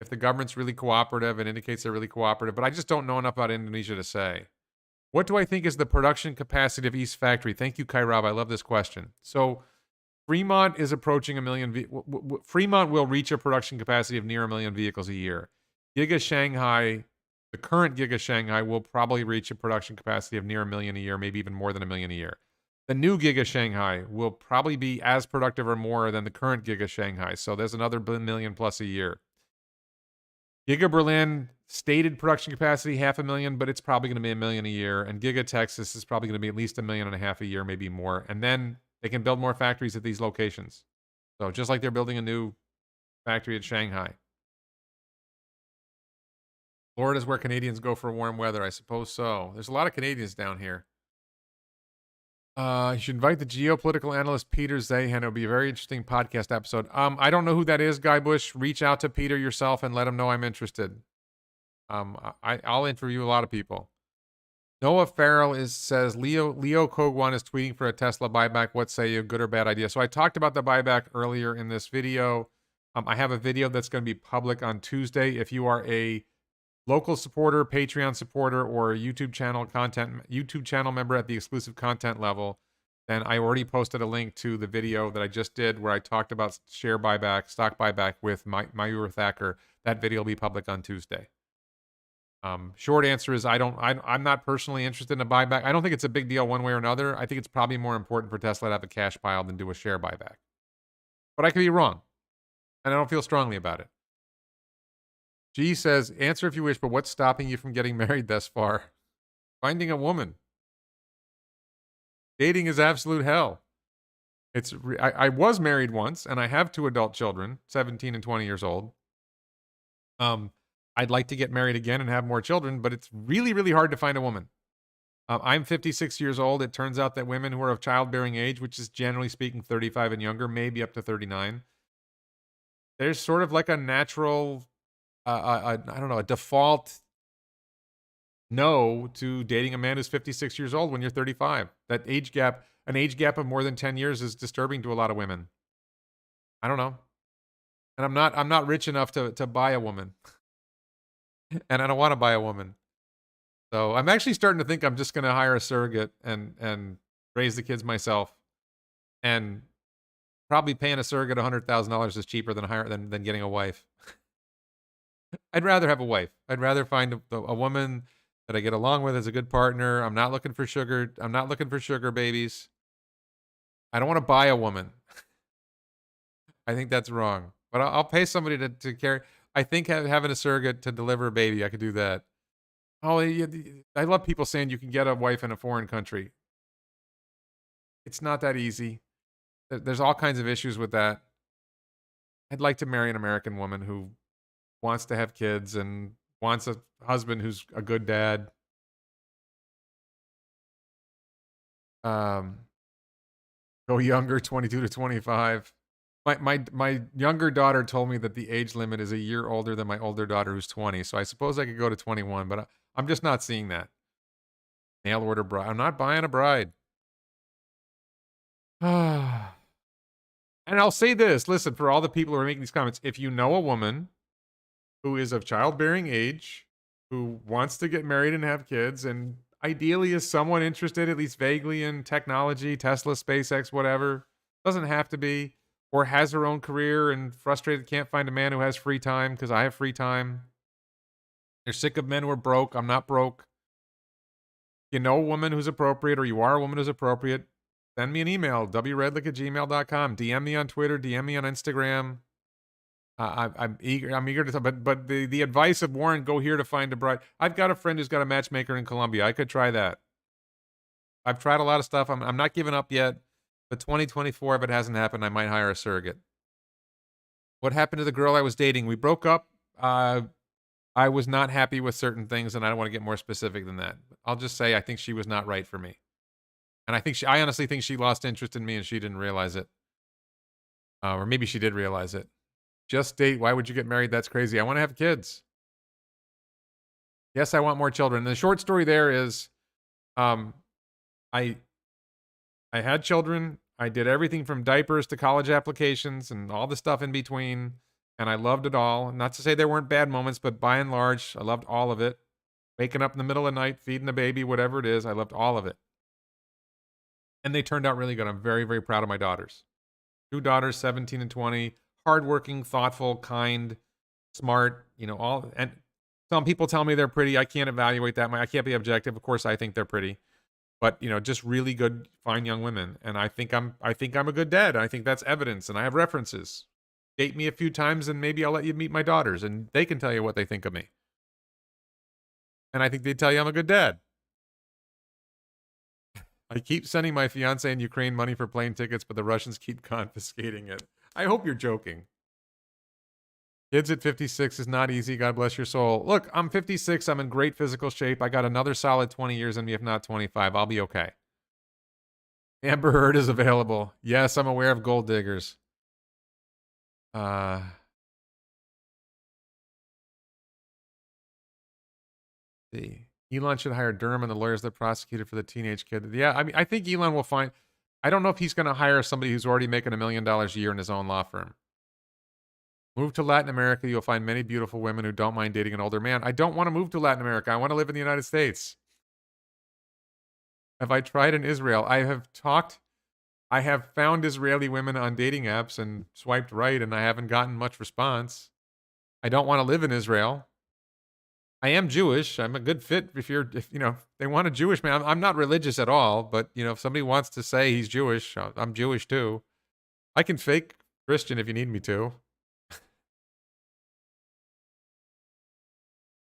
S1: If the government's really cooperative, it indicates they're really cooperative. But I just don't know enough about Indonesia to say. What do I think is the production capacity of East Factory? Thank you, Kairab. I love this question. So Fremont is approaching 1 million. Fremont will reach a production capacity of near 1 million vehicles a year. Giga Shanghai, the current Giga Shanghai, will probably reach a production capacity of near 1 million a year, maybe even more than 1 million a year. The new Giga Shanghai will probably be as productive or more than the current Giga Shanghai. So there's another 1 million plus a year. Giga Berlin, stated production capacity, 500,000, but it's probably going to be 1 million a year. And Giga Texas is probably going to be at least 1.5 million a year, maybe more. And then they can build more factories at these locations. So just like they're building a new factory at Shanghai. Florida's where Canadians go for warm weather. I suppose so. There's a lot of Canadians down here. You should invite the geopolitical analyst Peter Zahan. It'll be a very interesting podcast episode. I don't know who that is, Guy Bush. Reach out to Peter yourself and let him know I'm interested. I'll interview a lot of people. Noah Farrell says Leo Kogwan is tweeting for a Tesla buyback. What say you? Good or bad idea? So I talked about the buyback earlier in this video. I have a video that's going to be public on Tuesday. If you are a local supporter, Patreon supporter, or a YouTube channel member at the exclusive content level, then I already posted a link to the video that I just did where I talked about share buyback, stock buyback with Mayur Thacker. That video will be public on Tuesday. Short answer is I'm not personally interested in a buyback. I don't think it's a big deal one way or another. I think it's probably more important for Tesla to have a cash pile than do a share buyback. But I could be wrong, and I don't feel strongly about it. G says, answer if you wish, but what's stopping you from getting married thus far? Finding a woman. Dating is absolute hell. I was married once, and I have 2 adult children, 17 and 20 years old. I'd like to get married again and have more children, but it's really, really hard to find a woman. I'm 56 years old. It turns out that women who are of childbearing age, which is generally speaking 35 and younger, maybe up to 39, there's sort of like a natural, I don't know, a default no to dating a man who's 56 years old when you're 35. That age gap, an age gap of more than 10 years is disturbing to a lot of women. I don't know. And I'm not rich enough to buy a woman. And I don't want to buy a woman. So I'm actually starting to think I'm just going to hire a surrogate and raise the kids myself. And probably paying a surrogate $100,000 is cheaper than getting a wife. I'd rather have a wife. I'd rather find a woman that I get along with as a good partner. I'm not looking for sugar. I'm not looking for sugar babies. I don't want to buy a woman. I think that's wrong. But I'll pay somebody to carry. I think having a surrogate to deliver a baby, I could do that. Oh, I love people saying you can get a wife in a foreign country. It's not that easy. There's all kinds of issues with that. I'd like to marry an American woman who wants to have kids and wants a husband who's a good dad. Go younger, 22 to 25. My younger daughter told me that the age limit is a year older than my older daughter who's 20. So I suppose I could go to 21, but I'm just not seeing that. Mail order bride. I'm not buying a bride. And I'll say this. Listen, for all the people who are making these comments, if you know a woman who is of childbearing age, who wants to get married and have kids, and ideally is someone interested, at least vaguely, in technology, Tesla, SpaceX, whatever, doesn't have to be, or has her own career and frustrated can't find a man who has free time because I have free time. They're sick of men who are broke. I'm not broke. You know a woman who's appropriate, or you are a woman who's appropriate, send me an email, wredlick@gmail.com. DM me on Twitter. DM me on Instagram. I'm eager to talk, but the advice of Warren, go here to find a bride. I've got a friend who's got a matchmaker in Colombia. I could try that. I've tried a lot of stuff. I'm not giving up yet. But 2024, if it hasn't happened, I might hire a surrogate. What happened to the girl I was dating? We broke up. I was not happy with certain things, and I don't want to get more specific than that. I'll just say I think she was not right for me. And I honestly think she lost interest in me and she didn't realize it. Or maybe she did realize it. Just date. Why would you get married? That's crazy. I want to have kids. Yes, I want more children. The short story there is, I had children. I did everything from diapers to college applications and all the stuff in between. And I loved it all. Not to say there weren't bad moments, but by and large, I loved all of it. Waking up in the middle of the night, feeding the baby, whatever it is, I loved all of it. And they turned out really good. I'm very, very proud of my daughters. 2 daughters, 17 and 20, hardworking, thoughtful, kind, smart, all. And some people tell me they're pretty. I can't evaluate that. I can't be objective. Of course, I think they're pretty. But, just really good, fine young women. And I think I'm a good dad. And I think that's evidence. And I have references. date me a few times and maybe I'll let you meet my daughters and they can tell you what they think of me. And I think they'd tell you I'm a good dad. I keep sending my fiance in Ukraine money for plane tickets, but the Russians keep confiscating it. I hope you're joking. Kids at 56 is not easy. God bless your soul. Look, I'm 56. I'm in great physical shape. I got another solid 20 years in me, if not 25. I'll be okay. Amber Heard is available. Yes, I'm aware of gold diggers. See. Elon should hire Durham and the lawyers that prosecuted for the teenage kid. Yeah, I mean, I think Elon will find... I don't know if he's going to hire somebody who's already making $1 million a year in his own law firm. Move to Latin America. You'll find many beautiful women who don't mind dating an older man. I don't want to move to Latin America. I want to live in the United States. Have I tried in Israel? I have found Israeli women on dating apps and swiped right, and I haven't gotten much response. I don't want to live in Israel. I am Jewish. I'm a good fit if they want a Jewish man. I'm not religious at all, but if somebody wants to say he's Jewish, I'm Jewish too. I can fake Christian if you need me to.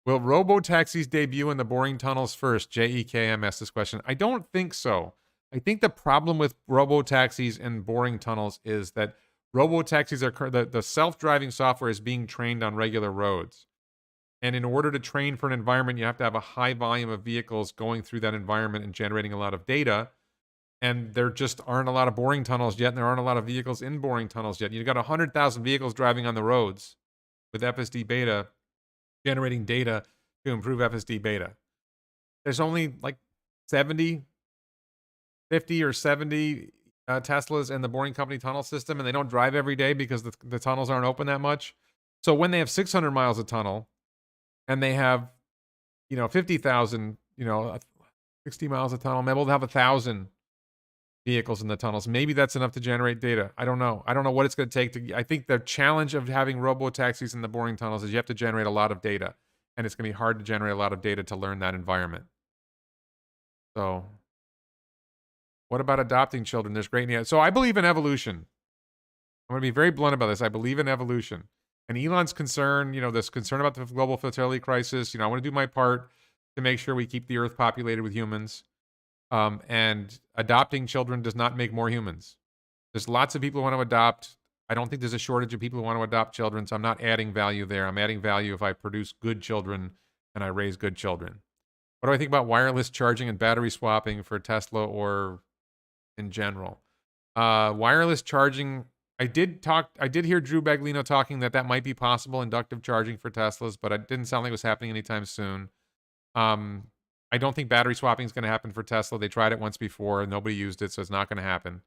S1: Will robo-taxis debut in the boring tunnels first? JEKM asked this question. I don't think so. I think the problem with robo-taxis and boring tunnels is that robo-taxis are the self-driving software is being trained on regular roads. And in order to train for an environment, you have to have a high volume of vehicles going through that environment and generating a lot of data. And there just aren't a lot of boring tunnels yet, and there aren't a lot of vehicles in boring tunnels yet. You've got 100,000 vehicles driving on the roads with FSD beta, generating data to improve FSD beta. There's only like 50 or 70 Teslas in the Boring Company tunnel system, and they don't drive every day because the tunnels aren't open that much. So when they have 600 miles of tunnel, and they have, 50,000, 60 miles of tunnel, maybe they'll have 1,000 vehicles in the tunnels. Maybe that's enough to generate data. I don't know. I don't know what it's going to take to... I think the challenge of having robo-taxis in the boring tunnels is you have to generate a lot of data, and it's going to be hard to generate a lot of data to learn that environment. So, what about adopting children? There's great need. So I believe in evolution. I'm going to be very blunt about this. I believe in evolution. And Elon's concern, this concern about the global fertility crisis, I want to do my part to make sure we keep the Earth populated with humans. And adopting children does not make more humans. There's lots of people who want to adopt. I don't think there's a shortage of people who want to adopt children, so I'm not adding value there. I'm adding value if I produce good children and I raise good children. What do I think about wireless charging and battery swapping for Tesla or in general? Wireless charging... I did hear Drew Baglino talking that might be possible, inductive charging for Teslas, but it didn't sound like it was happening anytime soon. I don't think battery swapping is going to happen for Tesla. They tried it once before and nobody used it, so it's not going to happen.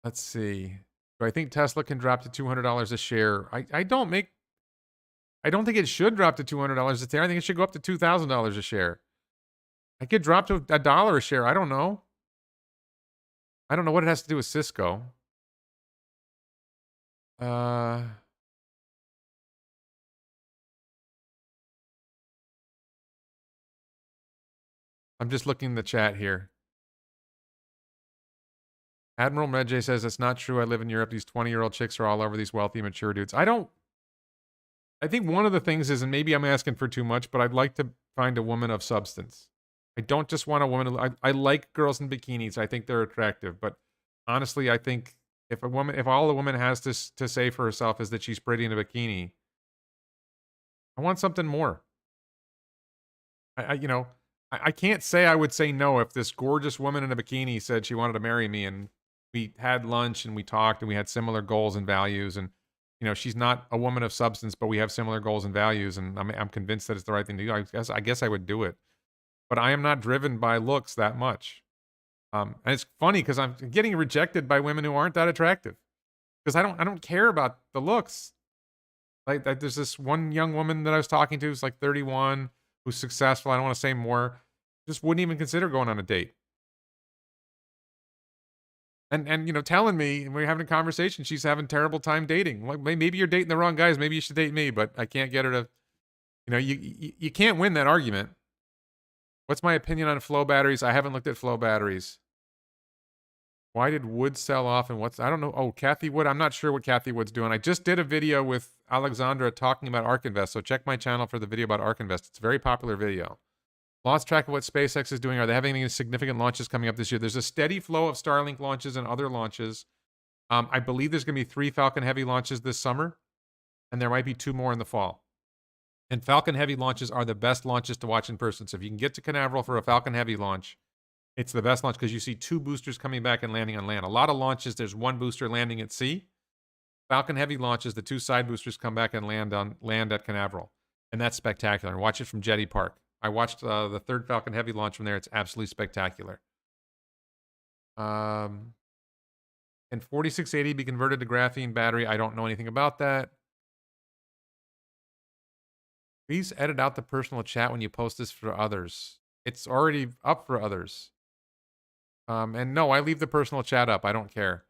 S1: Let's see. Do I think Tesla can drop to $200 a share? I don't think it should drop to $200 a share. I think it should go up to $2,000 a share. I could drop to $1 a share. I don't know. I don't know what it has to do with Cisco. I'm just looking in the chat here. Admiral Medjay says, it's not true. I live in Europe. These 20-year-old chicks are all over these wealthy, mature dudes. I think one of the things is, and maybe I'm asking for too much, but I'd like to find a woman of substance. I don't just want a woman. I like girls in bikinis. I think they're attractive. But honestly, I think if all a woman has to say for herself is that she's pretty in a bikini, I want something more. I can't say I would say no if this gorgeous woman in a bikini said she wanted to marry me and we had lunch and we talked and we had similar goals and values and she's not a woman of substance, but we have similar goals and values and I'm convinced that it's the right thing to do. I guess I would do it. But I am not driven by looks that much. And it's funny because I'm getting rejected by women who aren't that attractive. Because I don't care about the looks. Like there's this one young woman that I was talking to who's like 31, who's successful. I don't want to say more. Just wouldn't even consider going on a date. And telling me, and we're having a conversation, she's having a terrible time dating. Like, maybe you're dating the wrong guys. Maybe you should date me, but I can't get her to, you can't win that argument. What's my opinion on flow batteries? I haven't looked at flow batteries. Why did Wood sell off and I don't know. Oh, Kathy Wood. I'm not sure what Kathy Wood's doing. I just did a video with Alexandra talking about ARK Invest. So check my channel for the video about ARK Invest. It's a very popular video. Lost track of what SpaceX is doing. Are they having any significant launches coming up this year? There's a steady flow of Starlink launches and other launches. I believe there's going to be 3 Falcon Heavy launches this summer, and there might be 2 more in the fall. And Falcon Heavy launches are the best launches to watch in person. So if you can get to Canaveral for a Falcon Heavy launch, it's the best launch because you see 2 boosters coming back and landing on land. A lot of launches, there's 1 booster landing at sea. Falcon Heavy launches, the 2 side boosters come back and land at Canaveral. And that's spectacular. Watch it from Jetty Park. I watched the 3rd Falcon Heavy launch from there. It's absolutely spectacular. And 4680 be converted to graphene battery. I don't know anything about that. Please edit out the personal chat when you post this for others. It's already up for others. And no, I leave the personal chat up. I don't care.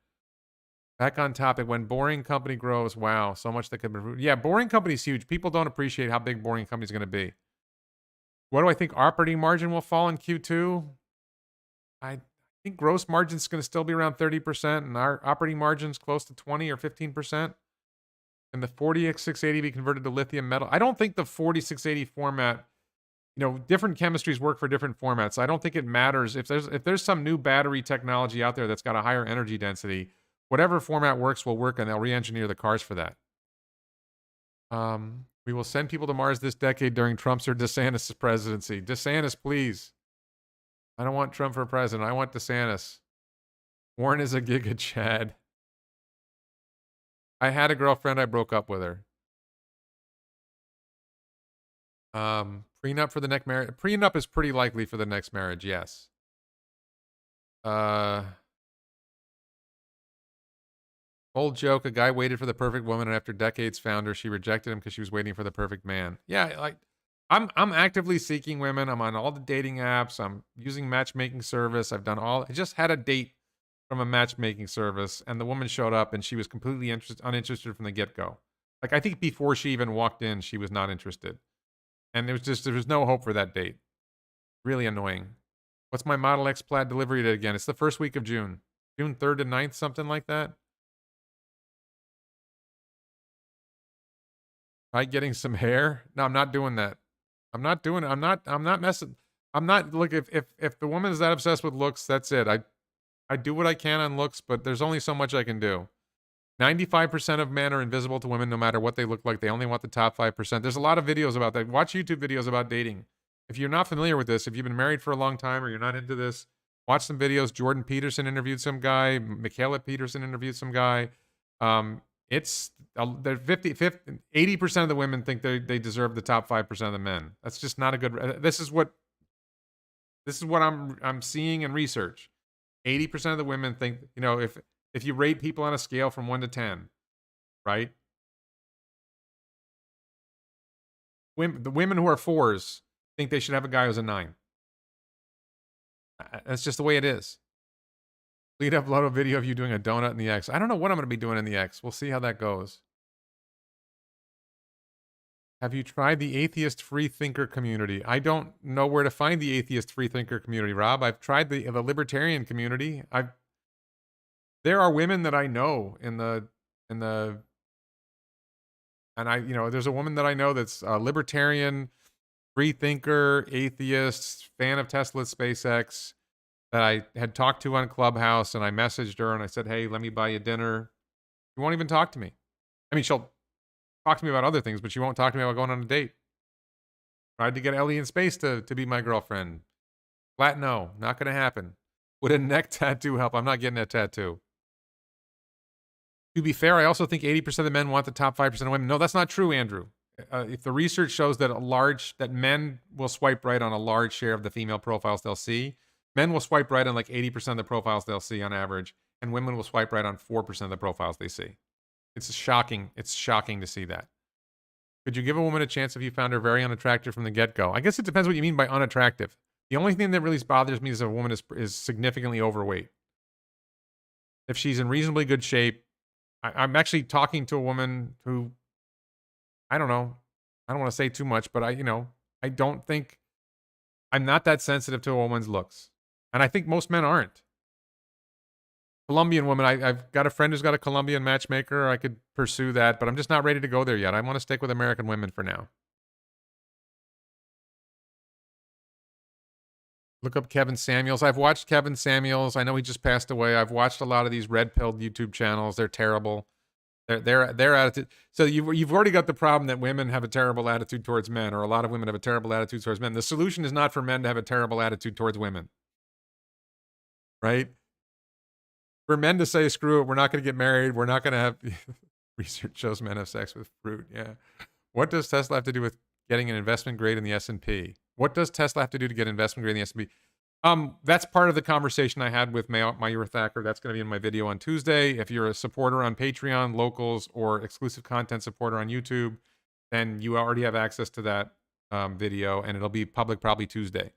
S1: Back on topic. When Boring Company grows, wow, so much that could be. Yeah, Boring Company's huge. People don't appreciate how big Boring Company's going to be. What do I think operating margin will fall in Q2? I think gross margin's going to still be around 30%, and our operating margin's close to 20 or 15%. And the 40X680 be converted to lithium metal. I don't think the 4680 format, different chemistries work for different formats. I don't think it matters if there's some new battery technology out there that's got a higher energy density. Whatever format works will work, and they'll re-engineer the cars for that. We will send people to Mars this decade during Trump's or DeSantis' presidency. DeSantis, please. I don't want Trump for president. I want DeSantis. Warren is a giga Chad. I had a girlfriend. I broke up with her. Prenup for the next marriage. Prenup is pretty likely for the next marriage. Yes. Old joke. A guy waited for the perfect woman, and after decades found her. She rejected him because she was waiting for the perfect man. Yeah, like I'm actively seeking women. I'm on all the dating apps. I'm using matchmaking service. I just had a date from a matchmaking service, and the woman showed up, and she was completely uninterested from the get-go. Like, I think before she even walked in, she was not interested. And there was no hope for that date. Really annoying. What's my Model X Plaid delivery date again? It's the first week of June. June 3rd to 9th, something like that. Try getting some hair. No, I'm not doing that. I'm not messing. Look, if the woman is that obsessed with looks, that's it. I do what I can on looks, but there's only so much I can do. 95% of men are invisible to women no matter what they look like. They only want the top 5%. There's a lot of videos about that. Watch YouTube videos about dating. If you're not familiar with this, if you've been married for a long time or you're not into this, watch some videos. Jordan Peterson interviewed some guy. Michaela Peterson interviewed some guy. It's 80% of the women think they deserve the top 5% of the men. That's just not a good. This is what I'm seeing in research. 80% of the women think, if you rate people on a scale from 1 to 10, right? The women who are 4s think they should have a guy who's a 9. That's just the way it is. Please upload a video of you doing a donut in the X. I don't know what I'm going to be doing in the X. We'll see how that goes. Have you tried the atheist free thinker community? I don't know where to find the atheist free thinker community, Rob. I've tried the libertarian community. There are women that I know there's a woman that I know that's a libertarian, free thinker, atheist, fan of Tesla, SpaceX, that I had talked to on Clubhouse, and I messaged her and I said, hey, let me buy you dinner. She won't even talk to me. I mean, she'll talk to me about other things, but she won't talk to me about going on a date. Tried to get Ellie in space to be my girlfriend. Flat no, not going to happen. Would a neck tattoo help? I'm not getting a tattoo. To be fair, I also think 80% of the men want the top 5% of women. No, that's not true, Andrew. If the research shows that men will swipe right on a large share of the female profiles they'll see, men will swipe right on like 80% of the profiles they'll see on average, and women will swipe right on 4% of the profiles they see. It's shocking. It's shocking to see that. Could you give a woman a chance if you found her very unattractive from the get-go? I guess it depends what you mean by unattractive. The only thing that really bothers me is if a woman is significantly overweight. If she's in reasonably good shape, I'm actually talking to a woman who, I don't know. I don't want to say too much, but I don't think, I'm not that sensitive to a woman's looks. And I think most men aren't. Colombian woman, I've got a friend who's got a Colombian matchmaker. I could pursue that, but I'm just not ready to go there yet. I want to stick with American women for now. Look up Kevin Samuels. I've watched Kevin Samuels. I know he just passed away. I've watched a lot of these red-pilled YouTube channels. They're terrible. Their attitude. So you've already got the problem that women have a terrible attitude towards men, or a lot of women have a terrible attitude towards men. The solution is not for men to have a terrible attitude towards women, right? For men to say, screw it, we're not going to get married. We're not going to have research shows men have sex with fruit. Yeah. What does Tesla have to do with getting an investment grade in the S&P? What does Tesla have to do to get investment grade in the S&P? That's part of the conversation I had with Mayur Thacker. That's going to be in my video on Tuesday. If you're a supporter on Patreon, locals, or exclusive content supporter on YouTube, then you already have access to that video, and it'll be public probably Tuesday.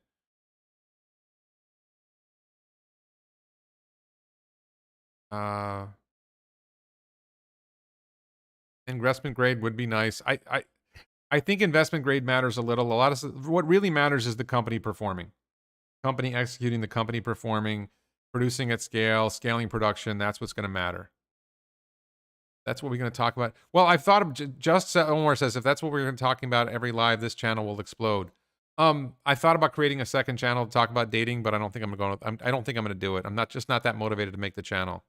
S1: Investment grade would be nice. I think investment grade matters a little. What really matters is the company performing. Company executing, the company performing, producing at scale, scaling production. That's what's going to matter. That's what we're going to talk about. Well, I've thought of just Omar says if that's what we're going to be talking about every live, this channel will explode. I thought about creating a second channel to talk about dating, but I don't think I'm going to. I don't think I'm going to do it. I'm not that motivated to make the channel.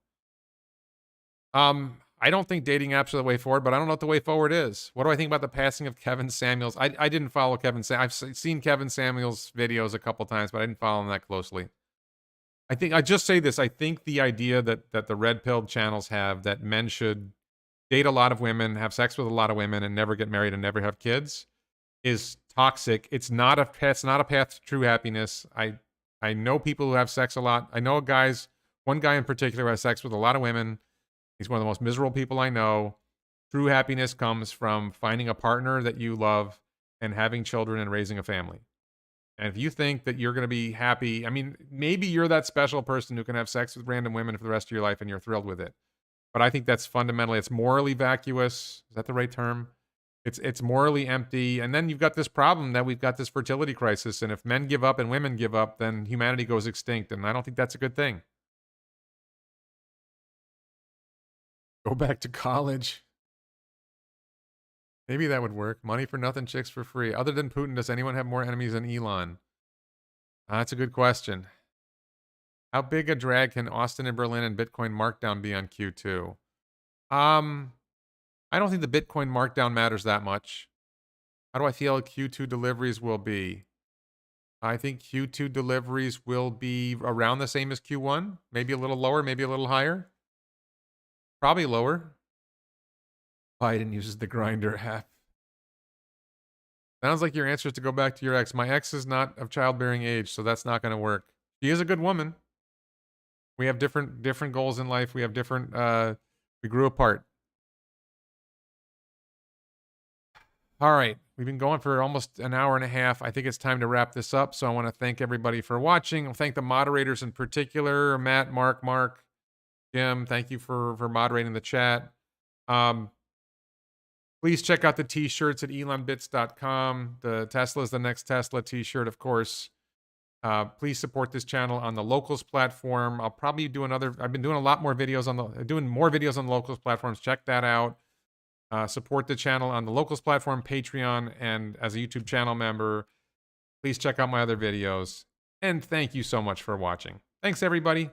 S1: I don't think dating apps are the way forward, but I don't know what the way forward is. What do I think about the passing of Kevin Samuels? I didn't follow Kevin Samuels. I've seen Kevin Samuels' videos a couple times, but I didn't follow him that closely. I just say this. I think the idea that the red-pilled channels have that men should date a lot of women, have sex with a lot of women, and never get married and never have kids is toxic. It's not a path to true happiness. I know people who have sex a lot. I know one guy in particular who has sex with a lot of women. He's one of the most miserable people I know. True happiness comes from finding a partner that you love and having children and raising a family. And if you think that you're going to be happy, I mean, maybe you're that special person who can have sex with random women for the rest of your life and you're thrilled with it. But I think that's fundamentally, it's morally vacuous. Is that the right term? It's morally empty. And then you've got this problem that we've got this fertility crisis. And if men give up and women give up, then humanity goes extinct. And I don't think that's a good thing. Go back to college. Maybe that would work. Money for nothing, chicks for free. Other than Putin, does anyone have more enemies than Elon? That's a good question. How big a drag can Austin and Berlin and Bitcoin markdown be on Q2? I don't think the Bitcoin markdown matters that much. How do I feel Q2 deliveries will be? I think Q2 deliveries will be around the same as Q1. Maybe a little lower, maybe a little higher. Probably lower. Biden uses the Grinder app. Sounds like your answer is to go back to your ex. My ex is not of childbearing age, so that's not going to work. She is a good woman. We have different goals in life. We have different, we grew apart. All right. We've been going for almost an hour and a half. I think it's time to wrap this up. So I want to thank everybody for watching. I'll thank the moderators in particular, Matt, Mark, Jim. Thank you for moderating the chat. Please check out the t-shirts at elonbits.com. The Tesla is the next Tesla t-shirt, of course. Please support this channel on the Locals platform. I'll probably do I've been doing a lot more videos doing more videos on the Locals platforms. Check that out. Support the channel on the Locals platform, Patreon, and as a YouTube channel member. Please check out my other videos. And thank you so much for watching. Thanks, everybody.